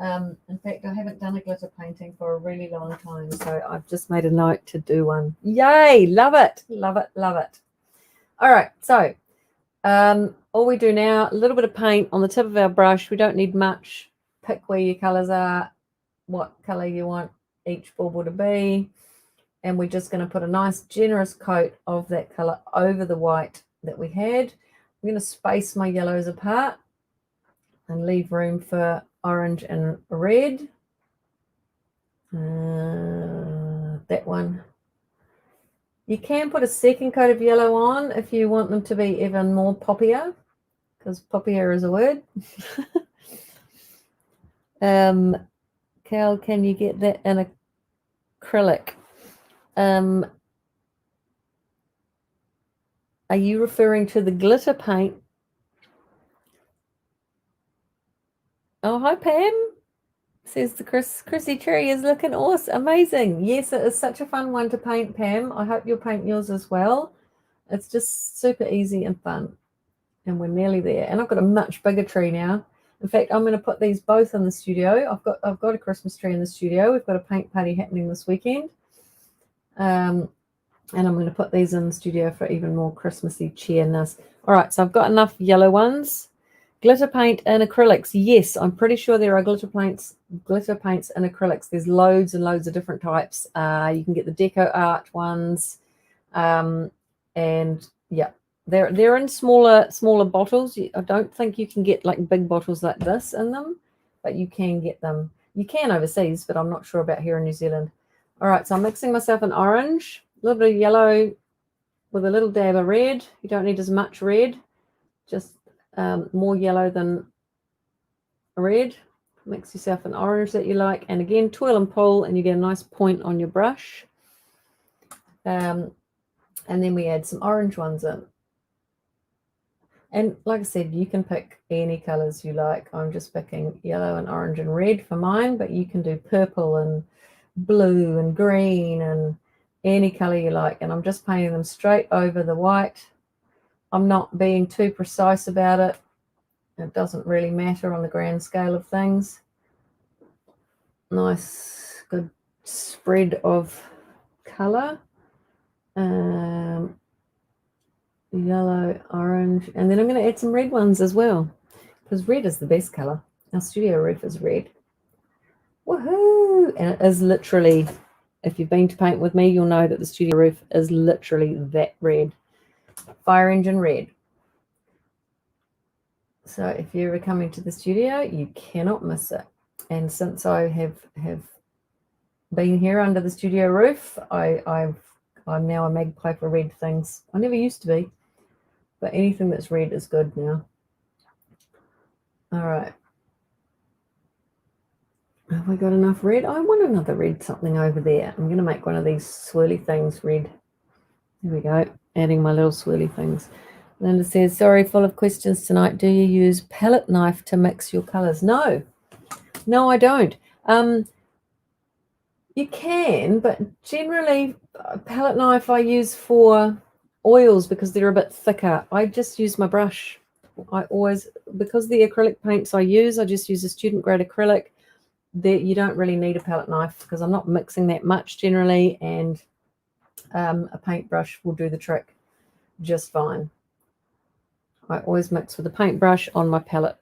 In fact, I haven't done a glitter painting for a really long time, so I've just made a note to do one. Yay, love it, love it, love it. All right, so all we do now, a little bit of paint on the tip of our brush. We don't need much. Pick where your colors are, what color you want each bauble to be, and we're just going to put a nice generous coat of that color over the white that we had. I'm going to space my yellows apart and leave room for orange and red. That one. You can put a second coat of yellow on if you want them to be even more poppier, because poppier is a word. Cal, can you get that in acrylic? Are you referring to the glitter paint? Oh, hi, Pam. Says the Chrissy tree is looking awesome. Amazing. Yes, it is such a fun one to paint, Pam. I hope you'll paint yours as well. It's just super easy and fun. And we're nearly there. And I've got a much bigger tree now. In fact, I'm going to put these both in the studio. I've got a Christmas tree in the studio. We've got a paint party happening this weekend. And I'm going to put these in the studio for even more Christmassy cheerness. All right, so I've got enough yellow ones. Glitter paint and acrylics. Yes, I'm pretty sure there are glitter paints and acrylics. There's loads and loads of different types. You can get the deco art ones. And yeah, they're in smaller bottles. I don't think you can get like big bottles like this in them, but you can get them. You can overseas, but I'm not sure about here in New Zealand. All right, so I'm mixing myself an orange, a little bit of yellow with a little dab of red. You don't need as much red, just more yellow than red. Mix yourself an orange that you like, and again, twirl and pull, and you get a nice point on your brush. And then we add some orange ones in. And like I said, you can pick any colors you like. I'm just picking yellow and orange and red for mine, but you can do purple and blue and green and any color you like. And I'm just painting them straight over the white. I'm not being too precise about it. It doesn't really matter on the grand scale of things. Nice, good spread of color. Yellow, orange, and then I'm going to add some red ones as well, because red is the best color. Our studio roof is red. Woohoo! And it is literally, if you've been to paint with me, you'll know that the studio roof is literally that red. Fire engine red. So if you're ever coming to the studio, you cannot miss it. And since I have been here under the studio roof, I'm now a magpie for red things. I never used to be. but anything that's red is good now. All right. Have we got enough red? I want another red something over there. I'm going to make one of these swirly things red. There we go. Adding my little swirly things. Linda says, sorry, full of questions tonight. Do you use palette knife to mix your colors? No, I don't. You can, but generally palette knife I use for oils because they're a bit thicker. I just use my brush. I always, because the acrylic paints I just use a student grade acrylic. That you don't really need a palette knife because I'm not mixing that much generally, and a paintbrush will do the trick just fine. I always mix with a paintbrush on my palette.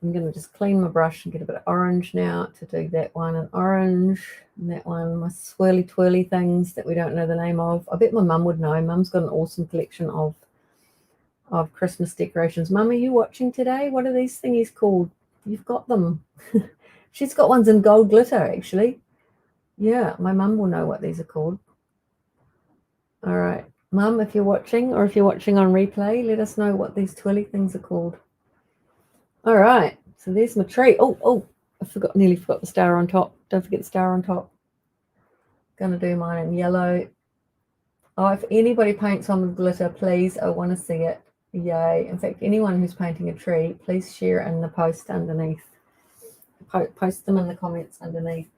I'm going to just clean my brush and get a bit of orange now to do that one, and orange, and that one, my swirly twirly things that we don't know the name of. I bet my mum would know. Mum's got an awesome collection of Christmas decorations. Mum, are you watching today? What are these thingies called? You've got them. She's got ones in gold glitter, actually. Yeah, my mum will know what these are called. All right. Mum, if you're watching, or if you're watching on replay, let us know what these twirly things are called. All right. So there's my tree. Oh, I nearly forgot the star on top. Don't forget the star on top. Going to do mine in yellow. Oh, if anybody paints on with glitter, please, I want to see it. Yay. In fact, anyone who's painting a tree, please share in the post underneath. Post them in the comments underneath.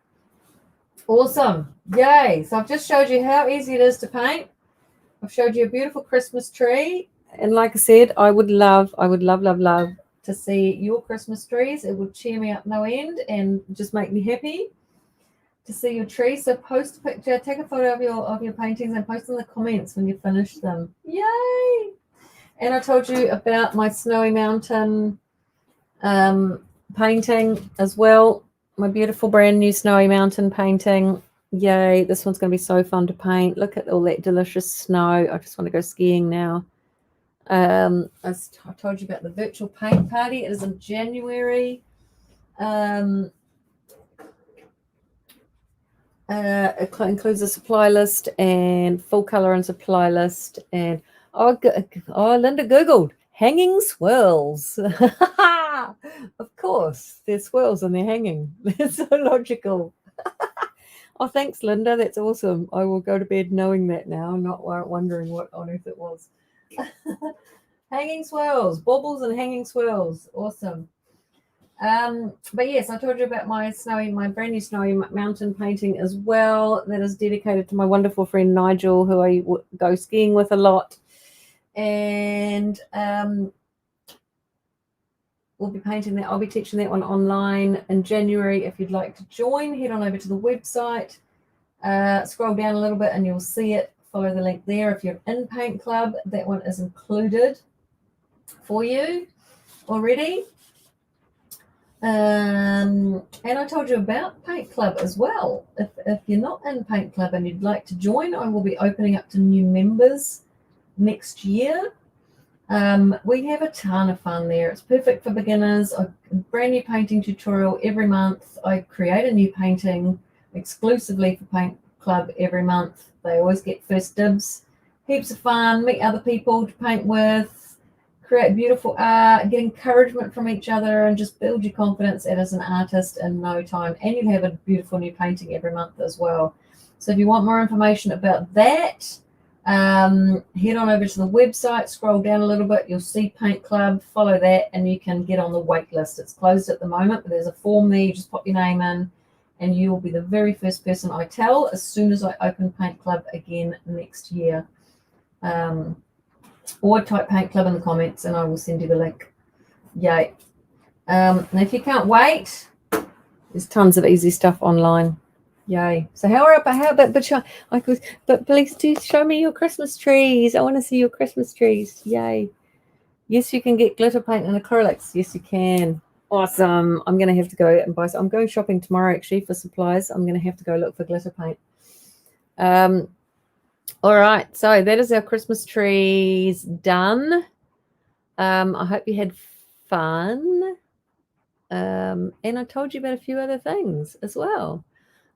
Awesome. Yay. So I've just showed you how easy it is to paint. I've showed you a beautiful Christmas tree. And like I said, I would love to see your Christmas trees. It would cheer me up no end and just make me happy to see your tree. So post a picture, take a photo of your paintings and post in the comments when you finish them. Yay. And I told you about my Snowy Mountain painting as well. My beautiful brand new Snowy Mountain painting. Yay, this one's going to be so fun to paint. Look at all that delicious snow. I just want to go skiing now. I told you about the virtual paint party. It is in January. It includes a supply list and full color and supply list. And Linda Googled hanging swirls. Of course, there's swirls and they're hanging. That's so logical. Oh, thanks, Linda. That's awesome. I will go to bed knowing that now, not wondering what on earth it was. Hanging swirls, baubles and hanging swirls. Awesome. But yes, I told you about my brand new Snowy Mountain painting as well. That is dedicated to my wonderful friend Nigel, who I go skiing with a lot. And we'll be painting that. I'll be teaching that one online in January. If you'd like to join, head on over to the website. Scroll down a little bit and you'll see it. Follow the link there. If you're in Paint Club, that one is included for you already. And I told you about Paint Club as well. If you're not in Paint Club and you'd like to join, I will be opening up to new members next year. We have a ton of fun there. It's perfect for beginners. A brand new painting tutorial every month. I create a new painting exclusively for Paint Club every month. They always get first dibs. Heaps of fun, meet other people to paint with, create beautiful art, get encouragement from each other, and just build your confidence as an artist in no time. And you'll have a beautiful new painting every month as well. So if you want more information about that, head on over to the website, scroll down a little bit, you'll see Paint Club, follow that, and you can get on the wait list. It's closed at the moment, but there's a form there. You just pop your name in and you will be the very first person I tell as soon as I open Paint Club again next year. Or type Paint Club in the comments and I will send you the link. Yay. And if you can't wait, there's tons of easy stuff online. Yay. So but please do show me your Christmas trees. I want to see your Christmas trees. Yay. Yes, you can get glitter paint and acrylics. Yes, you can. Awesome. I'm going to have to go and buy some. I'm going shopping tomorrow actually for supplies. I'm going to have to go look for glitter paint. All right. So that is our Christmas trees done. I hope you had fun. And I told you about a few other things as well.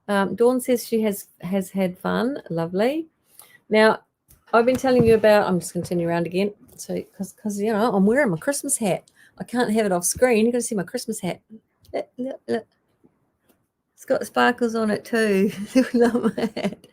Dawn says she has had fun. Lovely. Now, I've been telling you about, I'm just going to turn you around again. So, because, you know, I'm wearing my Christmas hat. I can't have it off screen. You're going to see my Christmas hat. Look, look, look. It's got sparkles on it too. Love my hat.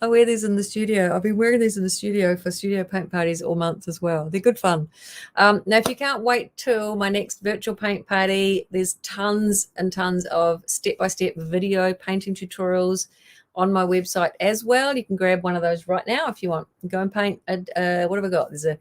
I wear these in the studio. I've been wearing these in the studio for studio paint parties all month as well. They're good fun. Now, if you can't wait till my next virtual paint party, there's tons and tons of step-by-step video painting tutorials on my website as well. You can grab one of those right now if you want. Go and paint. What have I got? There's a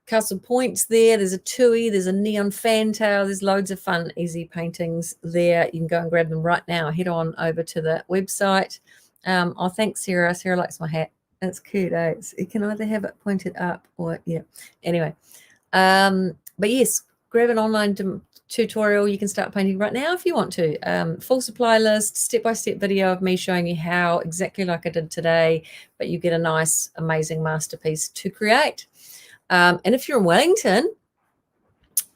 Castle Points there. There's a Tui. There's a neon fantail. There's loads of fun, easy paintings there. You can go and grab them right now. Head on over to the website. Oh, thanks, Sarah. Sarah likes my hat. That's cute, eh? You can either have it pointed up or, yeah. Anyway, but yes, grab an online tutorial. You can start painting right now if you want to. Full supply list, step-by-step video of me showing you how, exactly like I did today, but you get a nice, amazing masterpiece to create. And if you're in Wellington,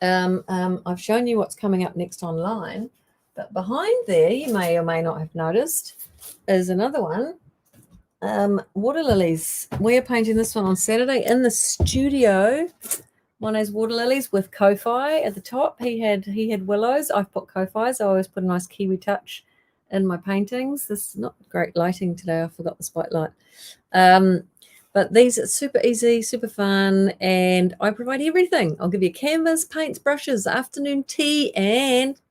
I've shown you what's coming up next online, but behind there, you may or may not have noticed, is another one. Water lilies. We're painting this one on Saturday in the studio. One is water lilies with Ko-Fi at the top. He had willows. I've put Ko-Fis. I always put a nice kiwi touch in my paintings. This is not great lighting today. I forgot the spotlight. But these are super easy, super fun, and I provide everything. I'll give you canvas, paints, brushes, afternoon tea, and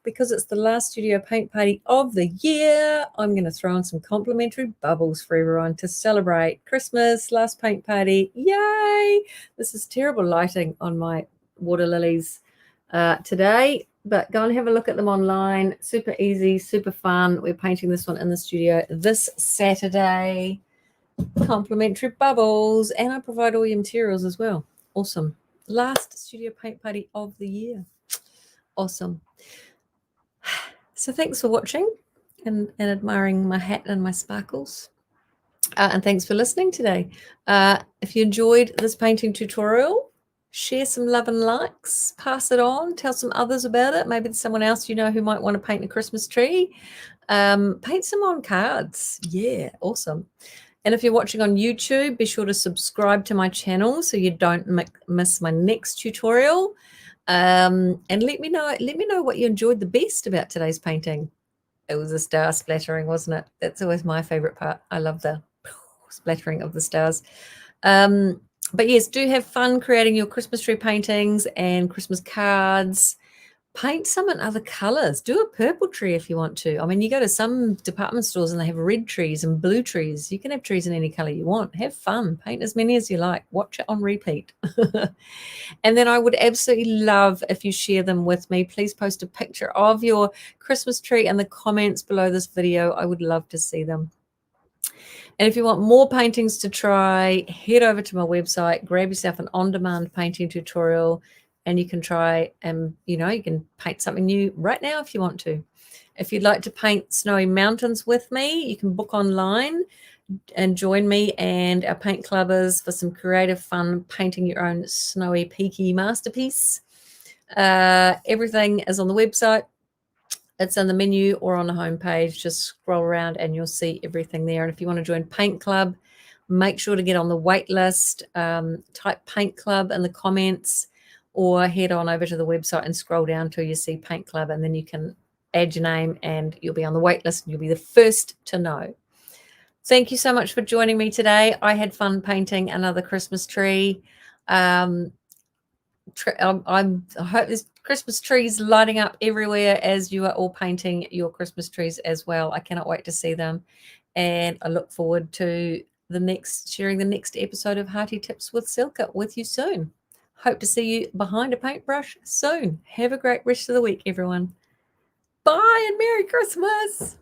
because it's the last studio paint party of the year, I'm going to throw in some complimentary bubbles for everyone to celebrate Christmas, last paint party. Yay! This is terrible lighting on my water lilies today, but go and have a look at them online. Super easy, super fun. We're painting this one in the studio this Saturday. Complimentary bubbles, and I provide all your materials as well. Awesome. Last studio paint party of the year. Awesome. So thanks for watching and admiring my hat and my sparkles. And thanks for listening today. If you enjoyed this painting tutorial, share some love and likes, pass it on, tell some others about it. Maybe there's someone else you know who might want to paint a Christmas tree. Paint some on cards. Yeah, awesome. And if you're watching on YouTube, be sure to subscribe to my channel so you don't miss my next tutorial. And let me know what you enjoyed the best about today's painting. It was a star splattering, wasn't it? That's always my favorite part. I love the splattering of the stars. But yes, do have fun creating your Christmas tree paintings and Christmas cards. Paint some in other colors. Do a purple tree if you want to. I mean, you go to some department stores and they have red trees and blue trees. You can have trees in any color you want. Have fun. Paint as many as you like. Watch it on repeat. And then I would absolutely love if you share them with me. Please post a picture of your Christmas tree in the comments below this video. I would love to see them. And if you want more paintings to try, head over to my website, grab yourself an on-demand painting tutorial, and you can try and, you can paint something new right now if you want to. If you'd like to paint snowy mountains with me, you can book online and join me and our paint clubbers for some creative fun painting your own snowy peaky masterpiece. Everything is on the website. It's in the menu or on the homepage. Just scroll around and you'll see everything there. And if you want to join Paint Club, make sure to get on the wait list. Type Paint Club in the comments or head on over to the website and scroll down till you see Paint Club, and then you can add your name and you'll be on the wait list and you'll be the first to know. Thank you so much for joining me today. I had fun painting another Christmas tree. I hope there's Christmas trees lighting up everywhere as you are all painting your Christmas trees as well. I cannot wait to see them, and I look forward to sharing the next episode of Hearty Tips with Silka with you soon. Hope to see you behind a paintbrush soon. Have a great rest of the week, everyone. Bye and Merry Christmas.